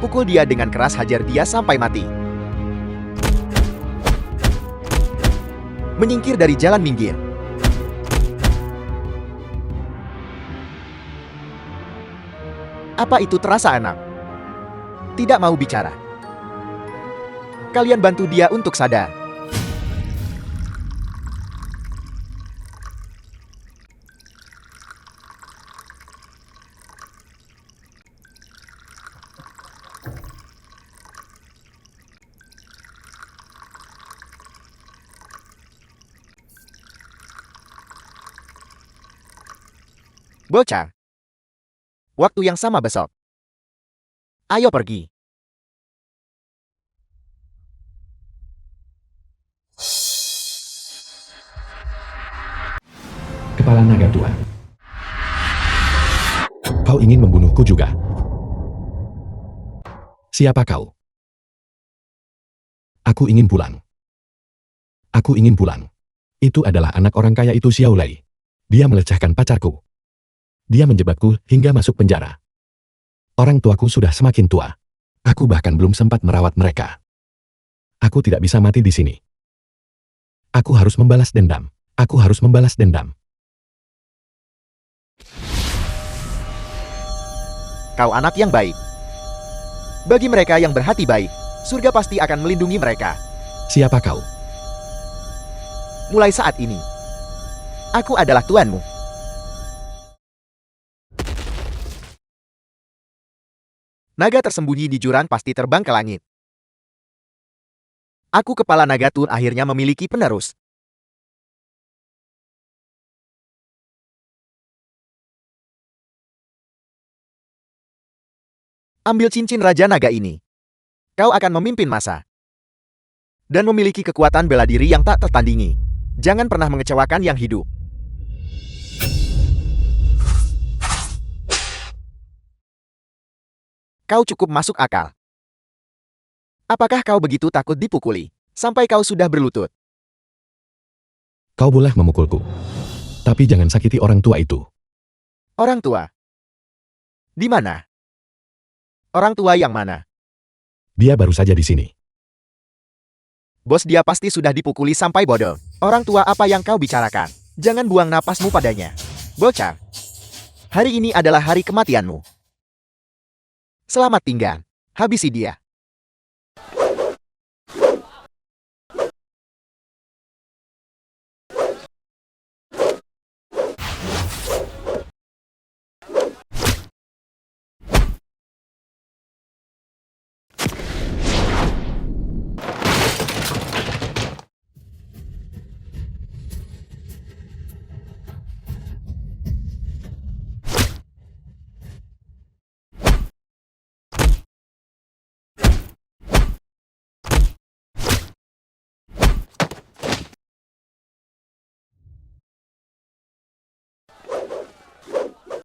Pukul dia dengan keras, hajar dia sampai mati. Menyingkir dari jalan, minggir. Apa itu terasa, anak? Tidak mau bicara. Kalian bantu dia untuk sadar. Bocah. Waktu yang sama besok. Ayo pergi. Kepala naga tua. Kau ingin membunuhku juga? Siapa kau? Aku ingin pulang. Aku ingin pulang. Itu adalah anak orang kaya itu, Xiao Lei. Dia melecehkan pacarku. Dia menjebakku hingga masuk penjara. Orang tuaku sudah semakin tua. Aku bahkan belum sempat merawat mereka. Aku tidak bisa mati di sini. Aku harus membalas dendam. Aku harus membalas dendam. Kau anak yang baik. Bagi mereka yang berhati baik, surga pasti akan melindungi mereka. Siapa kau? Mulai saat ini, aku adalah tuanmu. Naga tersembunyi di jurang pasti terbang ke langit. Aku, kepala naga Tun, akhirnya memiliki penerus. Ambil cincin Raja Naga ini. Kau akan memimpin masa. Dan memiliki kekuatan bela diri yang tak tertandingi. Jangan pernah mengecewakan yang hidup. Kau cukup masuk akal. Apakah kau begitu takut dipukuli, sampai kau sudah berlutut? Kau boleh memukulku. Tapi jangan sakiti orang tua itu. Orang tua? Di mana? Orang tua yang mana? Dia baru saja di sini. Bos, dia pasti sudah dipukuli sampai bodoh. Orang tua apa yang kau bicarakan? Jangan buang napasmu padanya. Bocah. Hari ini adalah hari kematianmu. Selamat tinggal. Habisi dia.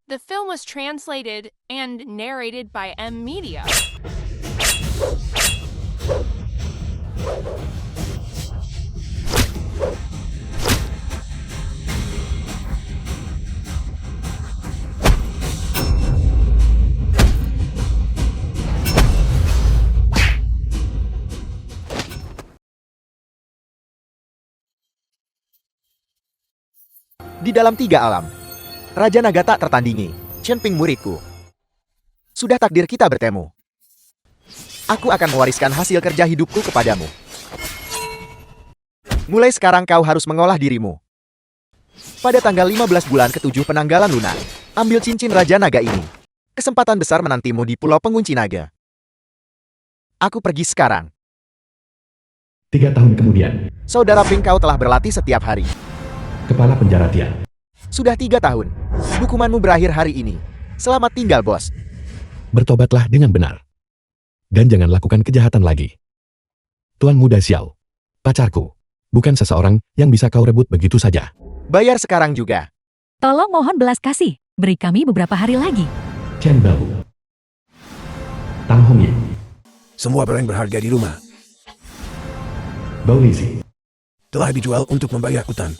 The film was translated and narrated by M Media. Di dalam 3 alam, Raja Naga tak tertandingi, Chen Ping muridku. Sudah takdir kita bertemu. Aku akan mewariskan hasil kerja hidupku kepadamu. Mulai sekarang kau harus mengolah dirimu. Pada tanggal 15 bulan ke-7 penanggalan lunar, ambil cincin Raja Naga ini. Kesempatan besar menantimu di Pulau Pengunci Naga. Aku pergi sekarang. 3 tahun kemudian, Saudara Ping, kau telah berlatih setiap hari. Kepala Penjara Tian. Sudah 3 tahun. Hukumanmu berakhir hari ini. Selamat tinggal, bos. Bertobatlah dengan benar. Dan jangan lakukan kejahatan lagi. Tuan Muda Xiao, pacarku, bukan seseorang yang bisa kau rebut begitu saja. Bayar sekarang juga. Tolong mohon belas kasih. Beri kami beberapa hari lagi. Chen Bau. Tang Hongyi. Semua barang berharga di rumah Bau Lisi. telah dijual untuk membayar utang.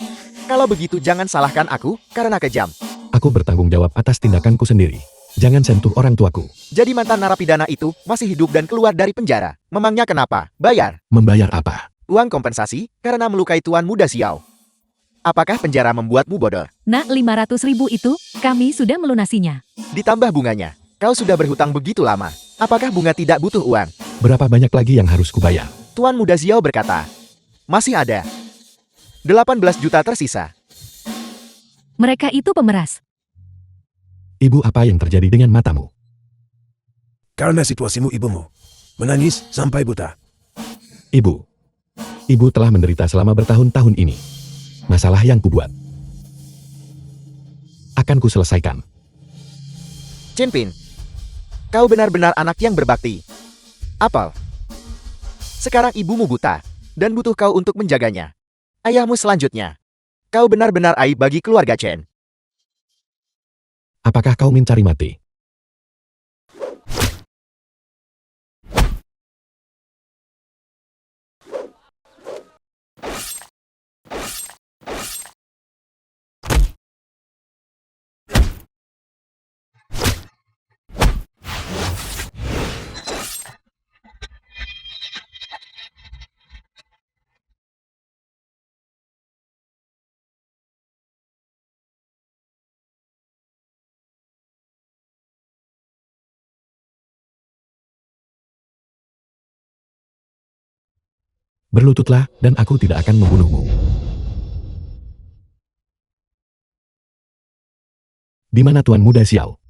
Kalau begitu jangan salahkan aku, karena kejam. Aku bertanggung jawab atas tindakanku sendiri. Jangan sentuh orang tuaku. Jadi mantan narapidana itu masih hidup dan keluar dari penjara. Memangnya kenapa? Bayar. Membayar apa? Uang kompensasi karena melukai Tuan Muda Xiao. Apakah penjara membuatmu bodoh? Nak, 500.000 itu, kami sudah melunasinya. Ditambah bunganya. Kau sudah berhutang begitu lama. Apakah bunga tidak butuh uang? Berapa banyak lagi yang harus kubayar? Tuan Muda Xiao berkata, masih ada 18 juta tersisa. Mereka itu pemeras. Ibu, apa yang terjadi dengan matamu? Karena situasimu ibumu. Menangis sampai buta. Ibu. Ibu telah menderita selama bertahun-tahun ini. Masalah yang kubuat akan ku selesaikan. Chen Pin, kau benar-benar anak yang berbakti. Apel, sekarang ibumu buta, dan butuh kau untuk menjaganya. Ayahmu selanjutnya. Kau benar-benar aib bagi keluarga Chen. Apakah kau mencari mati? Berlututlah, dan aku tidak akan membunuhmu. Di mana Tuan Muda Xiao?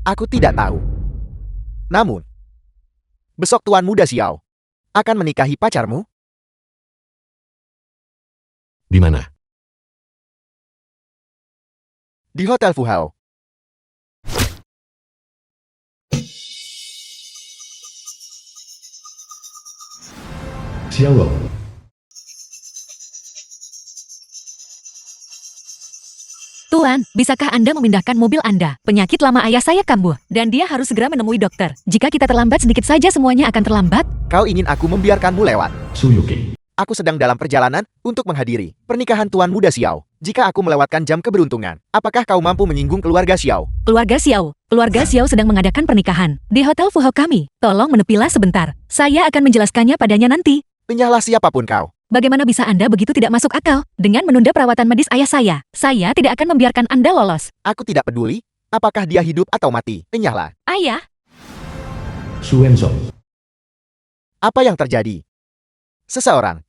Aku tidak tahu. Namun, besok Tuan Muda Xiao akan menikahi pacarmu. Di mana? Di Hotel Fuhao. Xiao. Tuan, bisakah Anda memindahkan mobil Anda? Penyakit lama ayah saya kambuh, dan dia harus segera menemui dokter. Jika kita terlambat sedikit saja semuanya akan terlambat. Kau ingin aku membiarkanmu lewat? Suyuki. Aku sedang dalam perjalanan untuk menghadiri pernikahan Tuan Muda Xiao. Jika aku melewatkan jam keberuntungan, apakah kau mampu menyinggung keluarga Xiao? Keluarga Xiao sedang mengadakan pernikahan di Hotel Fuhao kami. Tolong menepilah sebentar. Saya akan menjelaskannya padanya nanti. Penyahlah siapapun kau. Bagaimana bisa Anda begitu tidak masuk akal dengan menunda perawatan medis ayah saya? Saya tidak akan membiarkan Anda lolos. Aku tidak peduli apakah dia hidup atau mati. Penyahlah. Ayah, Suwenzo. Apa yang terjadi? Seseorang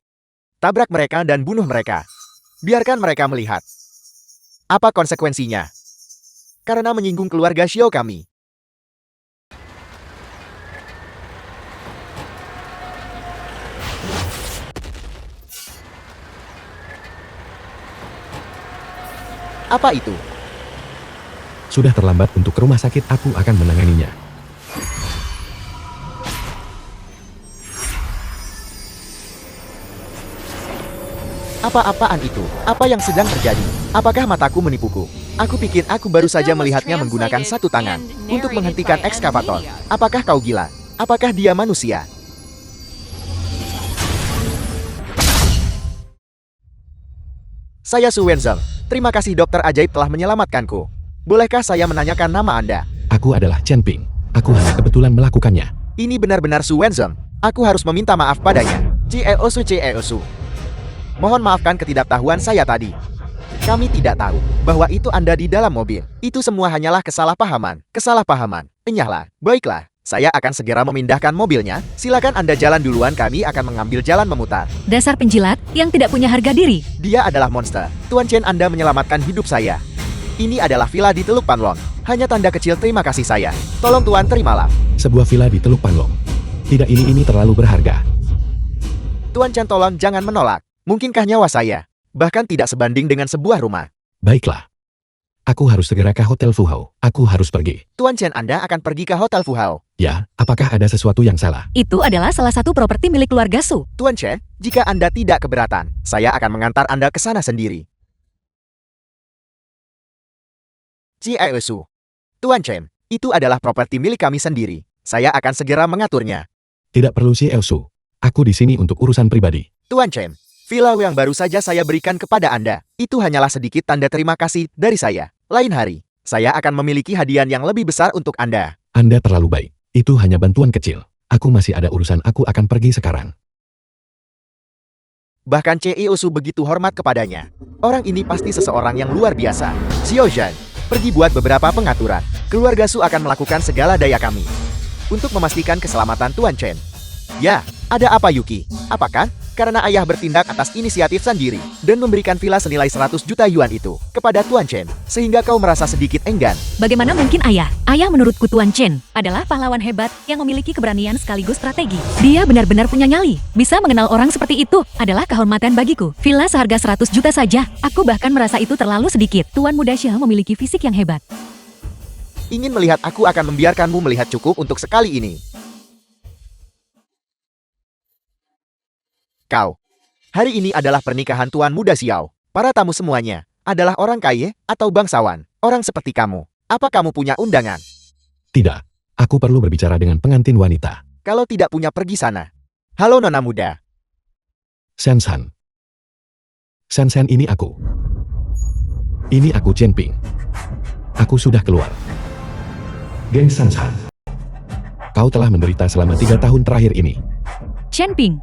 tabrak mereka dan bunuh mereka. Biarkan mereka melihat. Apa konsekuensinya? Karena menyinggung keluarga Xiao kami. Apa itu? Sudah terlambat untuk ke rumah sakit, aku akan menanganinya. Apa-apaan itu? Apa yang sedang terjadi? Apakah mataku menipuku? Aku pikir aku baru saja melihatnya menggunakan satu tangan untuk menghentikan ekskavator. Apakah kau gila? Apakah dia manusia? Saya Su Wenzheng. Terima kasih dokter ajaib telah menyelamatkanku. Bolehkah saya menanyakan nama Anda? Aku adalah Chen Ping. Aku hanya kebetulan melakukannya. Ini benar-benar Su Wenzheng. Aku harus meminta maaf padanya. Cieosu. Mohon maafkan ketidaktahuan saya tadi. Kami tidak tahu bahwa itu Anda di dalam mobil. Itu semua hanyalah kesalahpahaman. Enyahlah. Baiklah. Saya akan segera memindahkan mobilnya. Silakan Anda jalan duluan, kami akan mengambil jalan memutar. dasar penjilat yang tidak punya harga diri. Dia adalah monster. Tuan Chen, Anda menyelamatkan hidup saya. Ini adalah villa di Teluk Panlong. Hanya tanda kecil terima kasih saya. Tolong Tuan, terimalah. Sebuah villa di Teluk Panlong. Tidak, ini terlalu berharga. Tuan Chen, tolong jangan menolak. Mungkinkah nyawa saya bahkan tidak sebanding dengan sebuah rumah? Baiklah. Aku harus segera ke Hotel Fuhao. Aku harus pergi. Tuan Chen, Anda akan pergi ke Hotel Fuhao. Ya, apakah ada sesuatu yang salah? Itu adalah salah satu properti milik keluarga Su. Tuan Chen, jika Anda tidak keberatan, saya akan mengantar Anda ke sana sendiri. Cieosu. Tuan Chen, itu adalah properti milik kami sendiri. Saya akan segera mengaturnya. Tidak perlu si Elsu. Aku di sini untuk urusan pribadi. Tuan Chen, villa yang baru saja saya berikan kepada Anda, itu hanyalah sedikit tanda terima kasih dari saya. Lain hari, Saya akan memiliki hadiah yang lebih besar untuk Anda. Anda terlalu baik. Itu hanya bantuan kecil. Aku masih ada urusan, aku akan pergi sekarang. Bahkan Ceo Su begitu hormat kepadanya. Orang ini pasti seseorang yang luar biasa. Xiao Zhan, pergi buat beberapa pengaturan. Keluarga Su akan melakukan segala daya kami untuk memastikan keselamatan Tuan Chen. Ya, ada apa Yuki? Apakah karena ayah bertindak atas inisiatif sendiri dan memberikan villa senilai 100 juta yuan itu kepada Tuan Chen, sehingga kau merasa sedikit enggan? Bagaimana mungkin ayah? Ayah menurutku Tuan Chen adalah pahlawan hebat yang memiliki keberanian sekaligus strategi. Dia benar-benar punya nyali. Bisa mengenal orang seperti itu adalah kehormatan bagiku. Villa seharga 100 juta saja. Aku bahkan merasa itu terlalu sedikit. Tuan muda Xiao memiliki fisik yang hebat. Ingin melihat aku akan membiarkanmu melihat cukup untuk sekali ini. Kau. Hari ini adalah pernikahan Tuan Muda Xiao. Para tamu semuanya adalah orang kaya atau bangsawan. Orang seperti kamu. Apa kamu punya undangan? Tidak. Aku perlu berbicara dengan pengantin wanita. Kalau tidak punya, pergi sana. Halo Nona muda. Shen-san. Shen-san, ini aku. Ini aku Chen Ping. Aku sudah keluar. Geng Shen-san. Kau telah menderita selama 3 tahun terakhir ini. Chen Ping.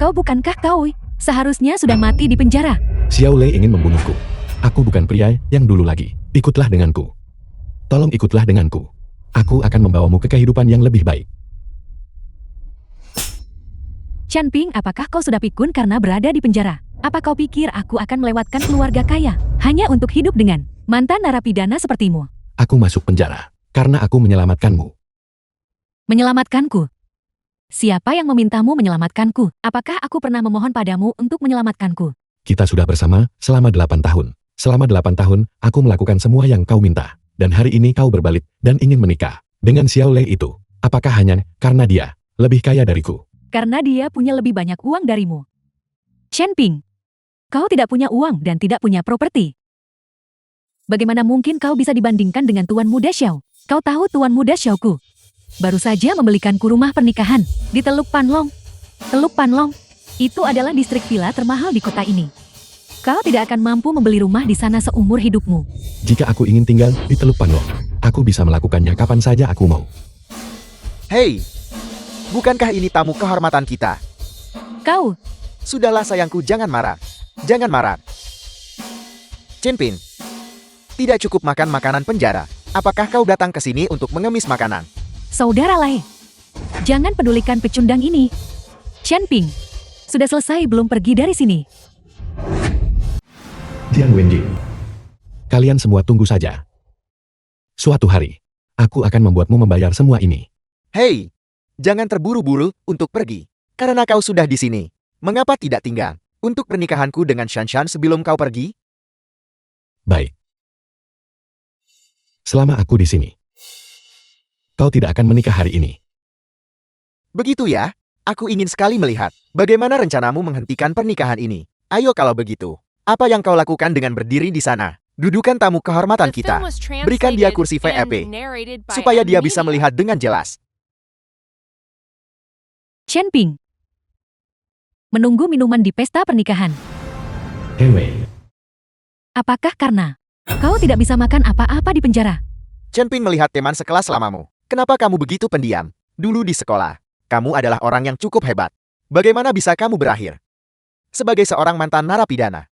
Kau bukankah kau seharusnya sudah mati di penjara? Xiao Lei ingin membunuhku. Aku bukan pria yang dulu lagi. Ikutlah denganku. Tolong ikutlah denganku. Aku akan membawamu ke kehidupan yang lebih baik. Chen Ping, apakah kau sudah pikun karena berada di penjara? Apa kau pikir aku akan melewatkan keluarga kaya hanya untuk hidup dengan mantan narapidana sepertimu? Aku masuk penjara karena aku menyelamatkanmu. Menyelamatkanku? Siapa yang memintamu menyelamatkanku? Apakah aku pernah memohon padamu untuk menyelamatkanku? Kita sudah bersama selama 8 tahun. Selama 8 tahun, aku melakukan semua yang kau minta. Dan hari ini kau berbalik dan ingin menikah dengan Xiao Lei itu. Apakah hanya karena dia lebih kaya dariku? Karena dia punya lebih banyak uang darimu. Chen Ping, kau tidak punya uang dan tidak punya properti. Bagaimana mungkin kau bisa dibandingkan dengan Tuan Muda Xiao? Kau tahu Tuan Muda Xiaoku baru saja membelikanku rumah pernikahan di Teluk Panlong. Teluk Panlong itu adalah distrik villa termahal di kota ini. Kau tidak akan mampu membeli rumah di sana seumur hidupmu. Jika aku ingin tinggal di Teluk Panlong, aku bisa melakukannya kapan saja aku mau. Hei, bukankah ini tamu kehormatan kita? Kau, Sudahlah sayangku, jangan marah. Jangan marah. Chen Ping, tidak cukup makan makanan penjara. Apakah kau datang ke sini untuk mengemis makanan? Saudara Lai, jangan pedulikan pecundang ini. Chen Ping, sudah selesai belum pergi dari sini? Jiang Wenjing, kalian semua tunggu saja. Suatu hari, aku akan membuatmu membayar semua ini. Hei, jangan terburu-buru untuk pergi. Karena kau sudah di sini. Mengapa tidak tinggal untuk pernikahanku dengan Shanshan sebelum kau pergi? Baik. Selama aku di sini, kau tidak akan menikah hari ini. Begitu ya? Aku ingin sekali melihat bagaimana rencanamu menghentikan pernikahan ini. Ayo kalau begitu, apa yang kau lakukan dengan berdiri di sana? Dudukan tamu kehormatan The kita. film was Berikan dia translated kursi VIP, and narrated by supaya dia bisa Media. melihat dengan jelas. Chen Ping, menunggu minuman di pesta pernikahan. Hei, Apakah karena kau tidak bisa makan apa-apa di penjara? Chen Ping melihat teman sekelas lamamu. Kenapa kamu begitu pendiam? Dulu di sekolah, kamu adalah orang yang cukup hebat. Bagaimana bisa kamu berakhir sebagai seorang mantan narapidana?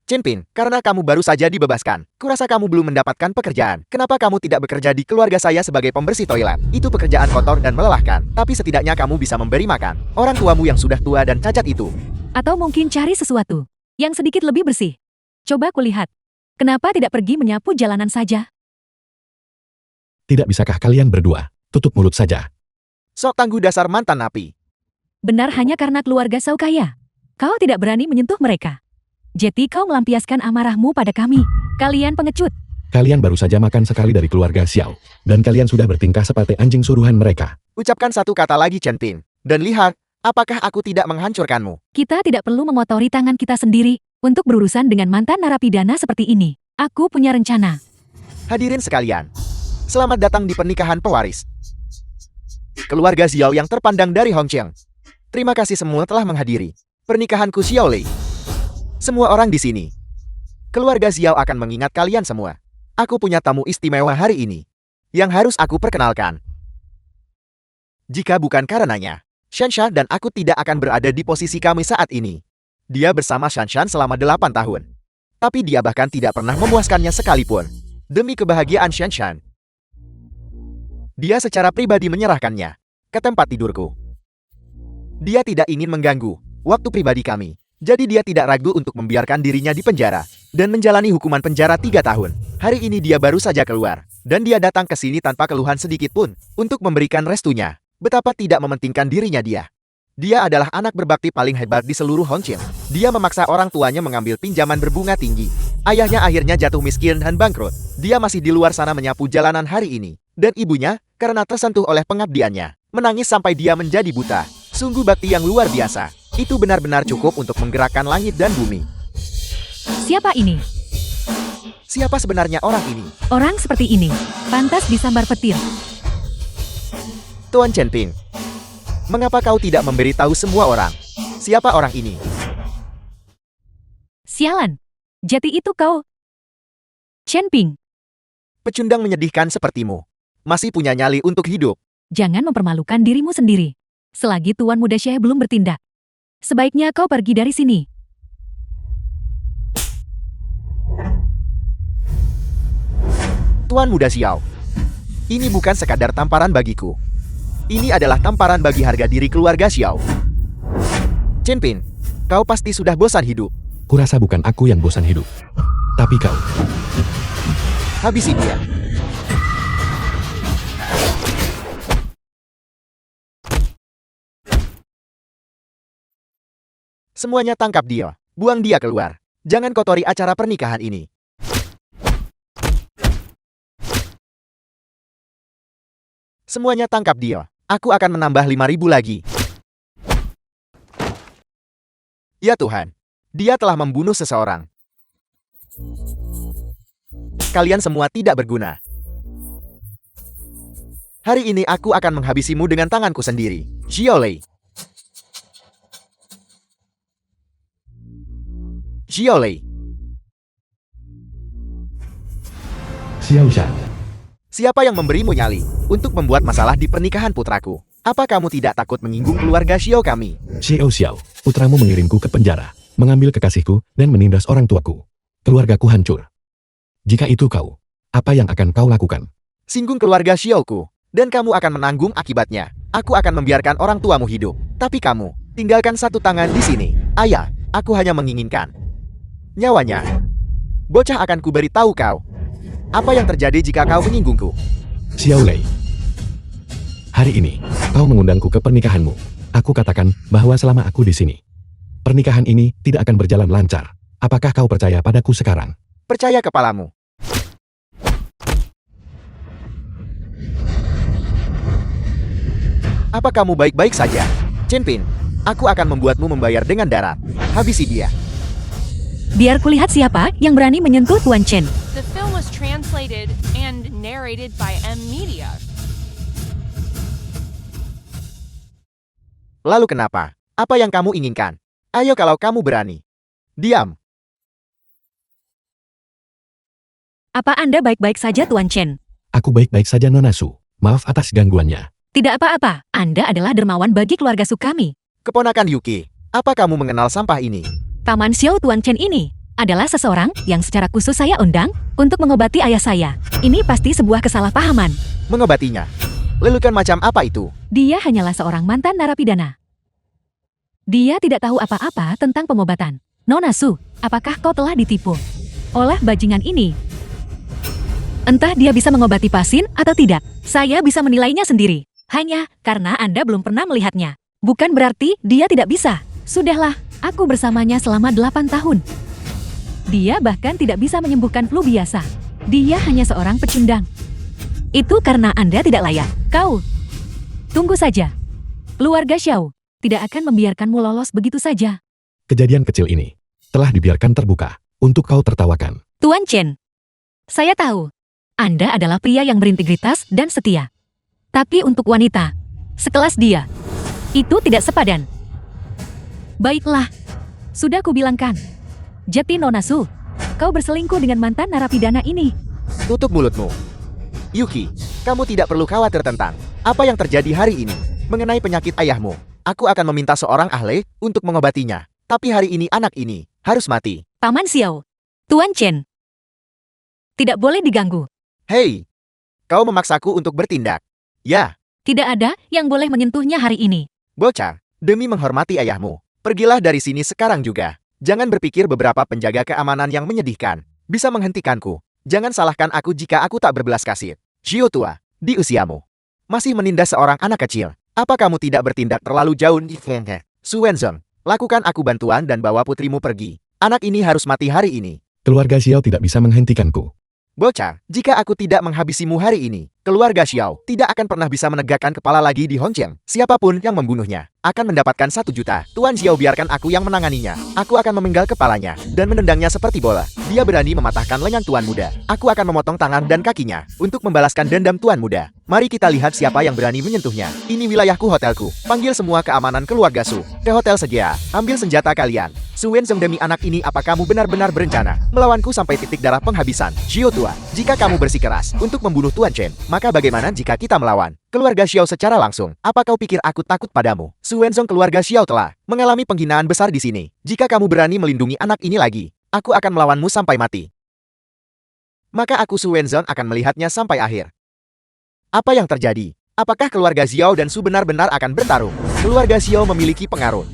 Chen Ping, karena kamu baru saja dibebaskan, kurasa kamu belum mendapatkan pekerjaan. Kenapa kamu tidak bekerja di keluarga saya sebagai pembersih toilet? Itu pekerjaan kotor dan melelahkan, tapi setidaknya kamu bisa memberi makan orang tuamu yang sudah tua dan cacat itu. Atau mungkin cari sesuatu yang sedikit lebih bersih? Coba kulihat. Kenapa tidak pergi menyapu jalanan saja? tidak bisakah kalian berdua tutup mulut saja? Sok tangguh dasar mantan napi. Benar hanya karena keluarga Sao kaya. Kau tidak berani menyentuh mereka. Jadi kau melampiaskan amarahmu pada kami. Kalian pengecut. Kalian baru saja makan sekali dari keluarga Xiao, dan kalian sudah bertingkah seperti anjing suruhan mereka. Ucapkan satu kata lagi Chen Ping, dan lihat, apakah aku tidak menghancurkanmu? Kita tidak perlu mengotori tangan kita sendiri untuk berurusan dengan mantan narapidana seperti ini. Aku punya rencana. Hadirin sekalian, selamat datang di pernikahan pewaris keluarga Xiao yang terpandang dari Hongqiang. Terima kasih semua telah menghadiri pernikahanku Xiao Lei. Semua orang di sini Keluarga Xiao akan mengingat kalian semua. Aku punya tamu istimewa hari ini yang harus aku perkenalkan. Jika bukan karenanya, Shanshan dan aku tidak akan berada di posisi kami saat ini. Dia bersama Shanshan selama 8 tahun. Tapi dia bahkan tidak pernah memuaskannya sekalipun. Demi kebahagiaan Shanshan, dia secara pribadi menyerahkannya ke tempat tidurku. Dia tidak ingin mengganggu waktu pribadi kami. Jadi dia tidak ragu untuk membiarkan dirinya di penjara dan menjalani hukuman penjara 3 tahun. Hari ini dia baru saja keluar, dan dia datang ke sini tanpa keluhan sedikit pun untuk memberikan restunya. Betapa tidak mementingkan dirinya dia. Dia adalah anak berbakti paling hebat di seluruh Hongqin. Dia memaksa orang tuanya mengambil pinjaman berbunga tinggi. Ayahnya akhirnya jatuh miskin dan bangkrut. Dia masih di luar sana menyapu jalanan hari ini. Dan ibunya, karena tersentuh oleh pengabdiannya, menangis sampai dia menjadi buta. Sungguh bakti yang luar biasa. Itu benar-benar cukup untuk menggerakkan langit dan bumi. Siapa ini? Siapa sebenarnya orang ini? Orang seperti ini, pantas disambar petir. Tuan Chen Ping, mengapa kau tidak memberitahu semua orang? Siapa orang ini? Sialan, jati itu kau. Chen Ping, Pecundang menyedihkan sepertimu. Masih punya nyali untuk hidup. jangan mempermalukan dirimu sendiri. Selagi Tuan Muda Syekh belum bertindak, sebaiknya kau pergi dari sini. Tuan Muda Xiao, ini bukan sekadar tamparan bagiku. Ini adalah tamparan bagi harga diri keluarga Xiao. Chen Ping, kau pasti sudah bosan hidup. Kurasa bukan aku yang bosan hidup. Tapi kau. Habisi dia. Semuanya tangkap dia. Buang dia keluar. Jangan kotori acara pernikahan ini. Semuanya tangkap dia. Aku akan menambah 5.000 lagi. Ya Tuhan. Dia telah membunuh seseorang. Kalian semua tidak berguna. Hari ini aku akan menghabisimu dengan tanganku sendiri. Xiaolei. Xiaolei. Xiao Shan. Siapa yang memberimu nyali untuk membuat masalah di pernikahan putraku? Apa kamu tidak takut menyinggung keluarga Xiao kami? Xiao Xiao, putramu mengirimku ke penjara, mengambil kekasihku, dan menindas orang tuaku. Keluargaku hancur. Jika itu kau, apa yang akan kau lakukan? Singgung keluarga Xiaoku, dan kamu akan menanggung akibatnya. Aku akan membiarkan orang tuamu hidup. Tapi kamu, tinggalkan satu tangan di sini. Ayah, aku hanya menginginkan nyawanya. Bocah akan kuberi tahu kau. Apa yang terjadi jika kau menyinggungku? Xiao Lei. Hari ini, kau mengundangku ke pernikahanmu. Aku katakan bahwa selama aku di sini, pernikahan ini tidak akan berjalan lancar. Apakah kau percaya padaku sekarang? Percaya kepalamu. Apa kamu baik-baik saja? Chen Ping, aku akan membuatmu membayar dengan darah. Habisi dia. Biar kulihat siapa yang berani menyentuh Tuan Chen. The film was translated and narrated by M Media. Lalu kenapa? Apa yang kamu inginkan? Ayo kalau kamu berani. Diam. Apa Anda baik-baik saja Tuan Chen? Aku baik-baik saja Nona Su. Maaf atas gangguannya. Tidak apa-apa, Anda adalah dermawan bagi keluarga Su kami. Keponakan Yuki, apa kamu mengenal sampah ini? Paman Xiao Tuan Chen ini adalah seseorang yang secara khusus saya undang untuk mengobati ayah saya. Ini pasti sebuah kesalahpahaman. Mengobatinya. Lelukan macam apa itu? Dia hanyalah seorang mantan narapidana. Dia tidak tahu apa-apa tentang pengobatan. Nona Su, apakah kau telah ditipu oleh bajingan ini? Entah dia bisa mengobati pasien atau tidak, saya bisa menilainya sendiri. Hanya karena Anda belum pernah melihatnya. Bukan berarti dia tidak bisa. Sudahlah, aku bersamanya selama 8 tahun. Dia bahkan tidak bisa menyembuhkan flu biasa. Dia hanya seorang pecundang. Itu karena Anda tidak layak. Kau, tunggu saja. Keluarga Xiao tidak akan membiarkanmu lolos begitu saja. Kejadian kecil ini telah dibiarkan terbuka untuk kau tertawakan. Tuan Chen, saya tahu Anda adalah pria yang berintegritas dan setia. Tapi untuk wanita sekelas dia, itu tidak sepadan. Baiklah, sudah kubilangkan. Jati Nona Su, kau berselingkuh dengan mantan narapidana ini? Tutup mulutmu. Yuki, kamu tidak perlu khawatir tentang apa yang terjadi hari ini. Mengenai penyakit ayahmu, aku akan meminta seorang ahli untuk mengobatinya. Tapi hari ini anak ini harus mati. Paman Xiao. Tuan Chen. Tidak boleh diganggu. Hei, kau memaksaku untuk bertindak. Ya, Tidak ada yang boleh menyentuhnya hari ini. bocah, demi menghormati ayahmu, pergilah dari sini sekarang juga. Jangan berpikir beberapa penjaga keamanan yang menyedihkan bisa menghentikanku. Jangan salahkan aku jika aku tak berbelas kasih. Xiao tua, di usiamu, masih menindas seorang anak kecil. Apa kamu tidak bertindak terlalu jauh? Su Wenzheng, lakukan aku bantuan dan bawa putrimu pergi. Anak ini harus mati hari ini. Keluarga Xiao tidak bisa menghentikanku. Bocah, jika aku tidak menghabisimu hari ini, keluarga Xiao tidak akan pernah bisa menegakkan kepala lagi di Hongqiang. Siapapun yang membunuhnya akan mendapatkan 1 juta. Tuan Xiao, biarkan aku yang menanganinya. Aku akan memenggal kepalanya dan menendangnya seperti bola. Dia berani mematahkan lengan tuan muda. Aku akan memotong tangan dan kakinya untuk membalaskan dendam tuan muda. Mari kita lihat siapa yang berani menyentuhnya. Ini wilayahku, hotelku. Panggil semua keamanan keluarga Su ke hotel segera. Ambil senjata kalian. Su Wenzheng, demi anak ini, apa kamu benar-benar berencana melawanku sampai titik darah penghabisan? Xiao tua, jika kamu bersikeras untuk membunuh Tuan Chen, maka bagaimana jika kita melawan keluarga Xiao secara langsung? Apa kau pikir aku takut padamu? Su Wenzheng, keluarga Xiao telah mengalami penghinaan besar di sini. Jika kamu berani melindungi anak ini lagi, aku akan melawanmu sampai mati. Maka aku, Su Wenzheng, akan melihatnya sampai akhir. Apa yang terjadi? Apakah keluarga Xiao dan Su benar-benar akan bertarung? Keluarga Xiao memiliki pengaruh.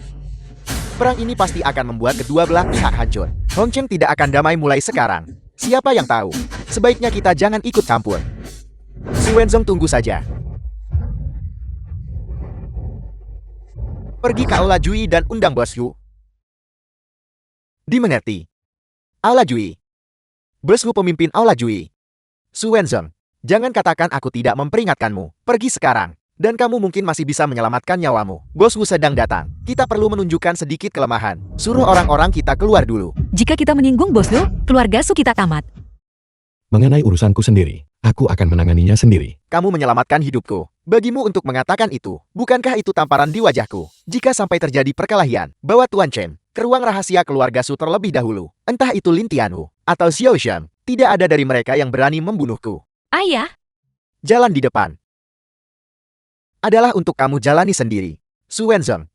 Perang ini pasti akan membuat kedua belah pihak hancur. Hongqiang tidak akan damai mulai sekarang. Siapa yang tahu? Sebaiknya kita jangan ikut campur. Su Wenzheng, tunggu saja. Pergi ke Aula Jui dan undang Bos Hu. Dimengerti. Aula Jui. Bos Hu, pemimpin Aula Jui. Su Wenzheng, jangan katakan aku tidak memperingatkanmu. Pergi sekarang. Dan kamu mungkin masih bisa menyelamatkan nyawamu. Bos Wu sedang datang. Kita perlu menunjukkan sedikit kelemahan. Suruh orang-orang kita keluar dulu. Jika kita menyinggung Bos Lu, keluarga Su kita tamat. Mengenai urusanku sendiri, aku akan menanganinya sendiri. Kamu menyelamatkan hidupku. Bagimu untuk mengatakan itu, bukankah itu tamparan di wajahku? Jika sampai terjadi perkelahian, bawa Tuan Chen ke ruang rahasia keluarga Su terlebih dahulu. Entah itu Lin Tianwu atau Xiao Shan, tidak ada dari mereka yang berani membunuhku. Ayah, Jalan di depan adalah untuk kamu jalani sendiri. Su Wenzheng,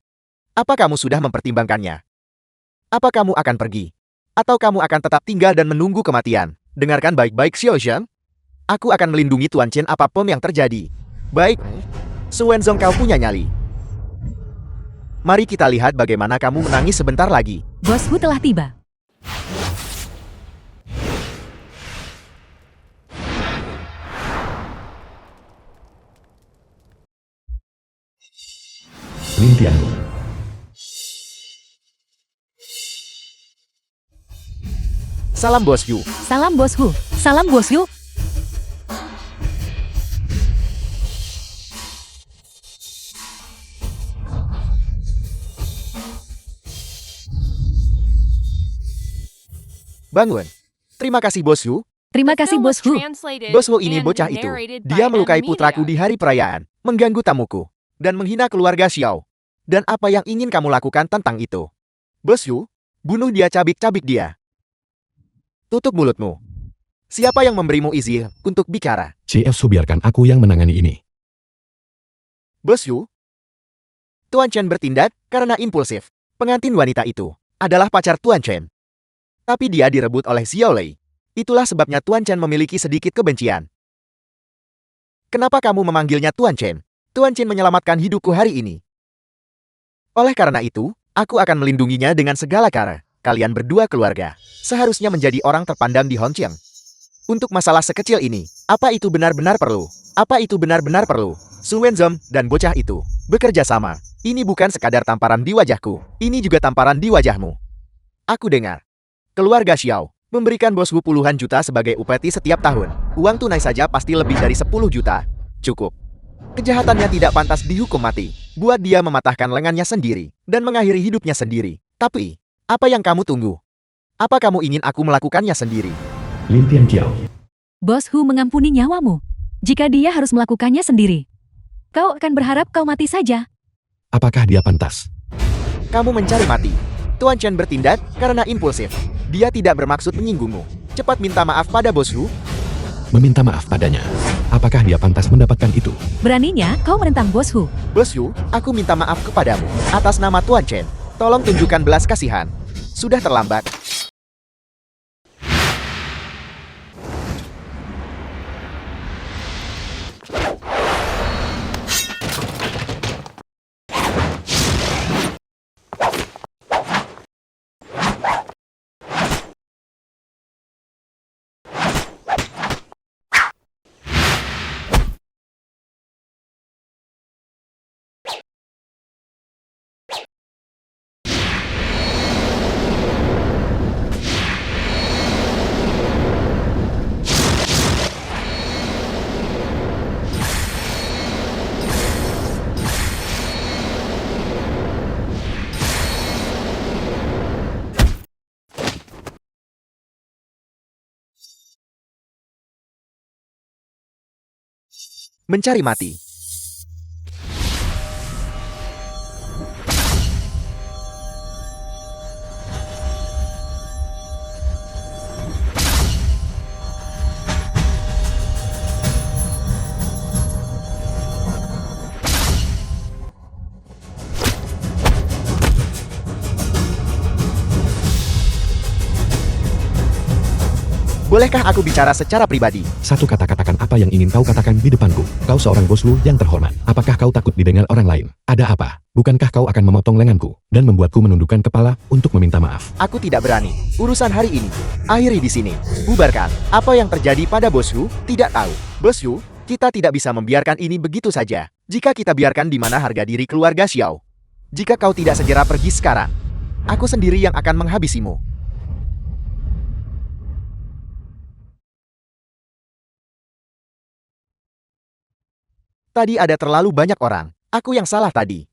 apa kamu sudah mempertimbangkannya? Apa kamu akan pergi? Atau kamu akan tetap tinggal dan menunggu kematian? Dengarkan baik-baik, Xiao Shan. Aku akan melindungi Tuan Chen apapun yang terjadi. Baik, Su Wenzheng, kau punya nyali. Mari kita lihat bagaimana kamu menangis sebentar lagi. Bos Hu telah tiba. Lin Tianwu. Salam Bos Yu. Salam Bos Hu. Salam Bos Yu. Bangun. Terima kasih Bos Yu. Terima kasih Film Bos was Hu. translated Bos Wu ini and bocah itu. narrated Dia by melukai Anna putraku Media. di hari perayaan, mengganggu tamuku, dan menghina keluarga Xiao. Dan apa yang ingin kamu lakukan tentang itu? Bos Yu, bunuh dia, cabik-cabik dia. Tutup mulutmu. Siapa yang memberimu izin untuk bicara? CF, biarkan aku yang menangani ini. Bos Yu? Tuan Chen bertindak karena impulsif. Pengantin wanita itu adalah pacar Tuan Chen. Tapi dia direbut oleh Xiao Lei. Itulah sebabnya Tuan Chen memiliki sedikit kebencian. Kenapa kamu memanggilnya Tuan Chen? Tuan Chen menyelamatkan hidupku hari ini. Oleh karena itu, aku akan melindunginya dengan segala cara. Kalian berdua keluarga seharusnya menjadi orang terpandang di Hongqiang. Untuk masalah sekecil ini, apa itu benar-benar perlu? Apa itu benar-benar perlu? Su Wenzheng dan bocah itu bekerja sama. Ini bukan sekadar tamparan di wajahku. Ini juga tamparan di wajahmu. Aku dengar keluarga Xiao memberikan Bos Wu puluhan juta sebagai upeti setiap tahun. Uang tunai saja pasti lebih dari 10 juta. Cukup. Kejahatannya tidak pantas dihukum mati. Buat dia mematahkan lengannya sendiri dan mengakhiri hidupnya sendiri. Tapi, apa yang kamu tunggu? Apa kamu ingin aku melakukannya sendiri? Lin Tianqiao. Bos Hu mengampuni nyawamu. Jika dia harus melakukannya sendiri, kau akan berharap kau mati saja. Apakah dia pantas? Kamu mencari mati. Tuan Chen bertindak karena impulsif. Dia tidak bermaksud menyinggungmu. Cepat minta maaf pada Bos Hu. Meminta maaf padanya. Apakah dia pantas mendapatkan itu? Beraninya kau menentang Bos Hu. Bos Hu, aku minta maaf kepadamu. Atas nama Tuan Chen, tolong tunjukkan belas kasihan. Sudah terlambat. Mencari mati. Bolehkah aku bicara secara pribadi? Satu kata katakan apa yang ingin kau katakan di depanku. Kau seorang bos Lu yang terhormat. Apakah kau takut didengar orang lain? Ada apa? Bukankah kau akan memotong lenganku dan membuatku menundukkan kepala untuk meminta maaf? Aku tidak berani. Urusan hari ini. Akhiri di sini. Bubarkan. Apa yang terjadi pada Bos Hu? Tidak tahu. Bos Hu, kita tidak bisa membiarkan ini begitu saja. Jika kita biarkan, di mana harga diri keluarga Xiao? Jika kau tidak segera pergi sekarang, aku sendiri yang akan menghabisimu. Tadi ada terlalu banyak orang. Aku yang salah tadi.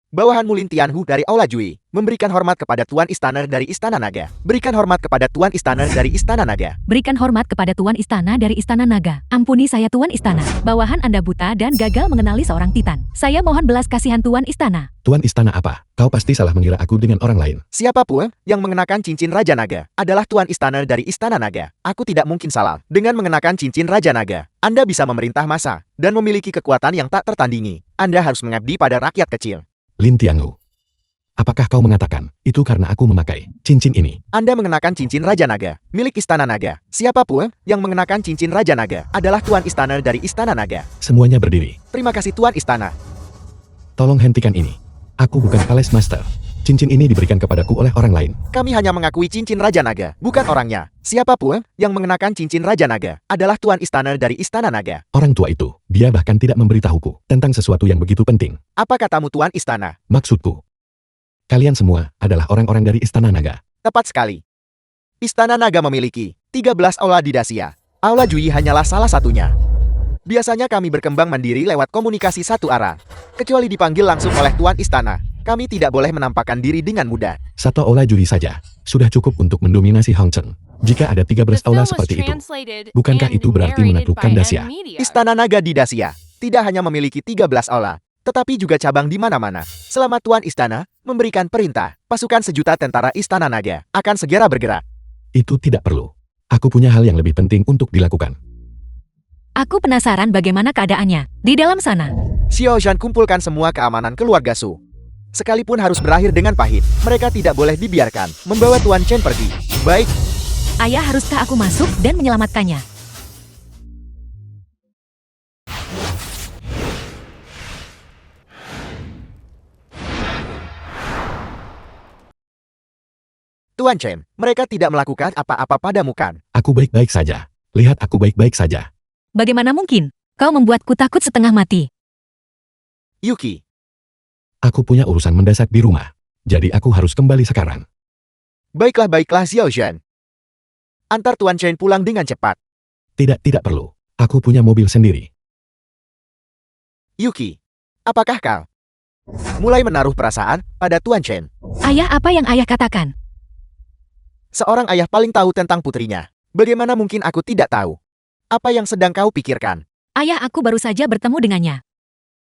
Bawahan Mulin Tianhu dari Aula Jui, memberikan hormat kepada Tuan Istana dari Istana Naga. Berikan hormat kepada Tuan Istana dari Istana Naga. Berikan hormat kepada Tuan Istana dari Istana Naga. Ampuni saya Tuan Istana. Bawahan Anda buta dan gagal mengenali seorang Titan. Saya mohon belas kasihan Tuan Istana. Tuan Istana apa? Kau pasti salah mengira aku dengan orang lain. Siapapun yang mengenakan cincin Raja Naga adalah Tuan Istana dari Istana Naga. Aku tidak mungkin salah. Dengan mengenakan cincin Raja Naga, Anda bisa memerintah massa dan memiliki kekuatan yang tak tertandingi. Anda harus mengabdi pada rakyat kecil. Lin Tiangu. Apakah kau mengatakan itu karena aku memakai cincin ini? Anda mengenakan cincin Raja Naga, milik Istana Naga. Siapapun yang mengenakan cincin Raja Naga adalah Tuan Istana dari Istana Naga. Semuanya berdiri. Terima kasih Tuan Istana. Tolong hentikan ini. Aku bukan Palace Master. Cincin ini diberikan kepadaku oleh orang lain. Kami hanya mengakui cincin Raja Naga, bukan orangnya. Siapapun yang mengenakan cincin Raja Naga adalah Tuan Istana dari Istana Naga. Orang tua itu, dia bahkan tidak memberitahuku tentang sesuatu yang begitu penting. Apa katamu Tuan Istana? Maksudku, kalian semua adalah orang-orang dari Istana Naga. Tepat sekali. Istana Naga memiliki 13 aula di Dacia. Aula Jui hanyalah salah satunya. Biasanya kami berkembang mandiri lewat komunikasi satu arah. Kecuali dipanggil langsung oleh Tuan Istana, kami tidak boleh menampakkan diri dengan mudah. Satu aula juri saja sudah cukup untuk mendominasi Hong Cheng. Jika ada 13 The aula film was seperti itu, translated bukankah and itu berarti narrated menaklukkan by Dacia? N-Media. Istana Naga di Dacia tidak hanya memiliki 13 aula, tetapi juga cabang di mana-mana. Selama Tuan Istana memberikan perintah, pasukan sejuta tentara Istana Naga akan segera bergerak. Itu tidak perlu. Aku punya hal yang lebih penting untuk dilakukan. Aku penasaran bagaimana keadaannya di dalam sana. Xiao Zhan kumpulkan semua keamanan keluarga Su. Sekalipun harus berakhir dengan pahit, mereka tidak boleh dibiarkan membawa Tuan Chen pergi. Baik, Ayah, haruskah aku masuk dan menyelamatkannya? Tuan Chen, mereka tidak melakukan apa-apa padamu kan? Aku baik-baik saja. Lihat aku baik-baik saja. Bagaimana mungkin? Kau membuatku takut setengah mati. Yuki, Aku punya urusan mendesak di rumah. Jadi aku harus kembali sekarang. baiklah Xiao Zhan. Antar Tuan Chen pulang dengan cepat. Tidak perlu. Aku punya mobil sendiri. Yuki, apakah kau mulai menaruh perasaan pada Tuan Chen? Ayah, apa yang ayah katakan? Seorang ayah paling tahu tentang putrinya. Bagaimana mungkin aku tidak tahu? Apa yang sedang kau pikirkan? Ayah, aku baru saja bertemu dengannya.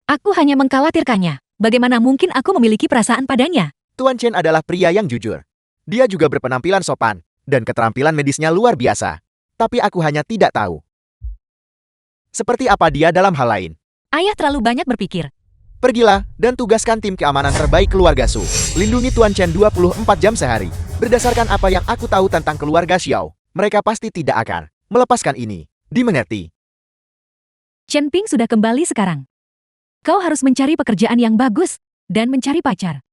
Aku hanya mengkhawatirkannya. Bagaimana mungkin aku memiliki perasaan padanya? Tuan Chen adalah pria yang jujur. Dia juga berpenampilan sopan, dan keterampilan medisnya luar biasa. Tapi aku hanya tidak tahu. Seperti apa dia dalam hal lain. Ayah terlalu banyak berpikir. Pergilah dan tugaskan tim keamanan terbaik keluarga Su. Lindungi Tuan Chen 24 jam sehari. Berdasarkan apa yang aku tahu tentang keluarga Xiao, mereka pasti tidak akan melepaskan ini. Dimengerti? Chen Ping sudah kembali sekarang. Kau harus mencari pekerjaan yang bagus dan mencari pacar.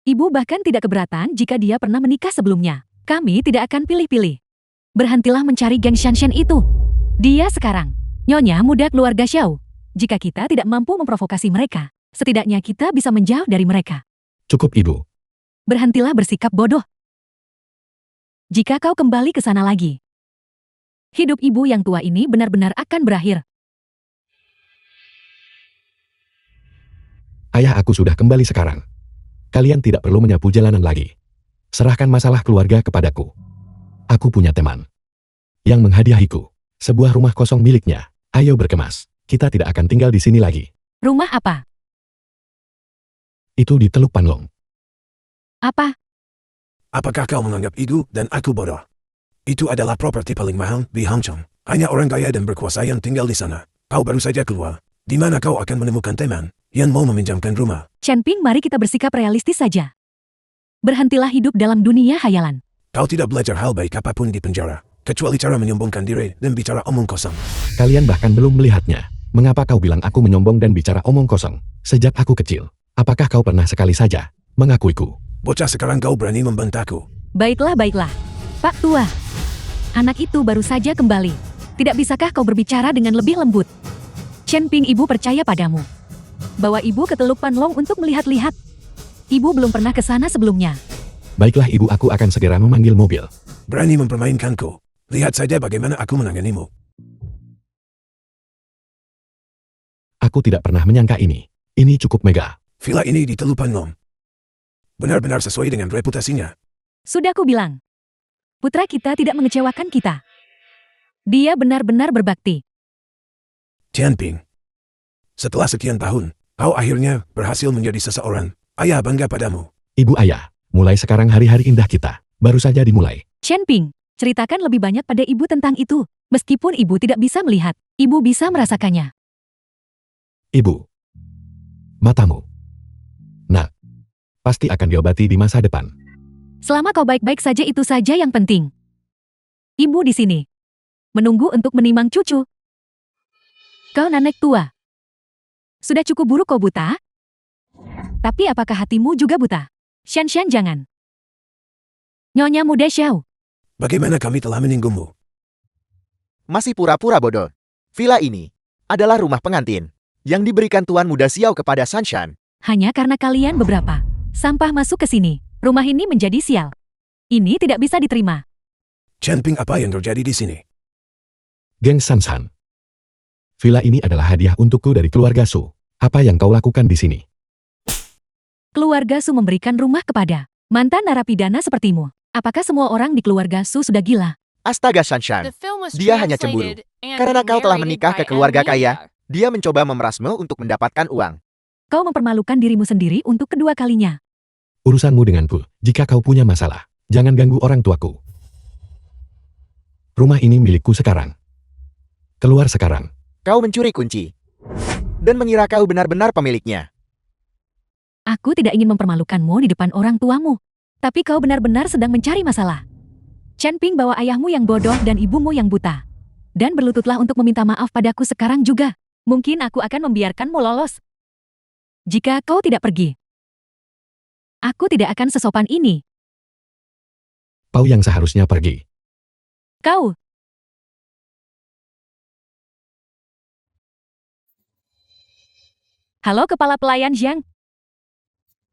Ibu bahkan tidak keberatan jika dia pernah menikah sebelumnya. Kami tidak akan pilih-pilih. Berhentilah mencari geng Shanshan itu. Dia sekarang nyonya muda keluarga Xiao. Jika kita tidak mampu memprovokasi mereka, setidaknya kita bisa menjauh dari mereka. Cukup Ibu. Berhentilah bersikap bodoh. Jika kau kembali ke sana lagi, hidup ibu yang tua ini benar-benar akan berakhir. Ayah aku sudah kembali sekarang. Kalian tidak perlu menyapu jalanan lagi. Serahkan masalah keluarga kepadaku. Aku punya teman yang menghadiahiku sebuah rumah kosong miliknya. Ayo berkemas. Kita tidak akan tinggal di sini lagi. Rumah apa? Itu di Teluk Panlong. Apa? Apakah kau menganggap itu dan aku bodoh? Itu adalah properti paling mahal di Hangzhou. Hanya orang kaya dan berkuasa yang tinggal di sana. Kau baru saja keluar. Di mana kau akan menemukan teman yang mau meminjamkan rumah? Chen Ping, mari kita bersikap realistis saja. Berhentilah hidup dalam dunia hayalan. Kau tidak belajar hal baik apapun di penjara, kecuali cara menyombongkan diri dan bicara omong kosong. Kalian bahkan belum melihatnya. Mengapa kau bilang aku menyombong dan bicara omong kosong? Sejak aku kecil, apakah kau pernah sekali saja mengakuiku? Bocah sekarang kau berani membentakku. Baiklah, baiklah. Pak Tua, anak itu baru saja kembali. Tidak bisakah kau berbicara dengan lebih lembut? Chen Ping, ibu percaya padamu. Bawa ibu ke Teluk Panlong untuk melihat-lihat. Ibu belum pernah ke sana sebelumnya. Baiklah Ibu, aku akan segera memanggil mobil. Berani mempermainkanku. Lihat saja bagaimana aku menanganimu. Aku tidak pernah menyangka ini. Ini cukup mega. Villa ini di Teluk Panlong benar-benar sesuai dengan reputasinya. Sudah ku bilang. Putra kita tidak mengecewakan kita. Dia benar-benar berbakti. Chen Ping, setelah sekian tahun, kau akhirnya berhasil menjadi seseorang. Ayah bangga padamu. Ibu ayah, mulai sekarang hari-hari indah kita baru saja dimulai. Chen Ping, ceritakan lebih banyak pada ibu tentang itu. Meskipun ibu tidak bisa melihat, ibu bisa merasakannya. Ibu, matamu. Nak, pasti akan diobati di masa depan. Selama kau baik-baik saja, itu saja yang penting. Ibu di sini. Menunggu untuk menimang cucu. Kau nenek tua. Sudah cukup buruk kau buta? Tapi apakah hatimu juga buta? Shanshan, jangan. Nyonya muda Xiao. Bagaimana kami telah menyinggungmu? Masih pura-pura bodoh. Villa ini adalah rumah pengantin yang diberikan Tuan Muda Xiao kepada Shanshan. Hanya karena kalian beberapa sampah masuk ke sini, rumah ini menjadi sial. Ini tidak bisa diterima. Chen Ping, apa yang terjadi di sini? Geng Sansan. Villa ini adalah hadiah untukku dari keluarga Su. Apa yang kau lakukan di sini? Keluarga Su memberikan rumah kepada mantan narapidana sepertimu. Apakah semua orang di keluarga Su sudah gila? Astaga Shanshan, The film was dia hanya cemburu. translated and Karena kau telah narrated menikah by ke keluarga Amelia. kaya, dia mencoba memerasmu untuk mendapatkan uang. Kau mempermalukan dirimu sendiri untuk kedua kalinya. Urusanmu denganku. Jika kau punya masalah, jangan ganggu orang tuaku. Rumah ini milikku sekarang. Keluar sekarang. Kau mencuri kunci dan mengira kau benar-benar pemiliknya. Aku tidak ingin mempermalukanmu di depan orang tuamu. Tapi kau benar-benar sedang mencari masalah. Chen Ping, bawa ayahmu yang bodoh dan ibumu yang buta. Dan berlututlah untuk meminta maaf padaku sekarang juga. Mungkin aku akan membiarkanmu lolos. Jika kau tidak pergi, aku tidak akan sesopan ini. Kau yang seharusnya pergi. Kau. Halo kepala pelayan Zhang.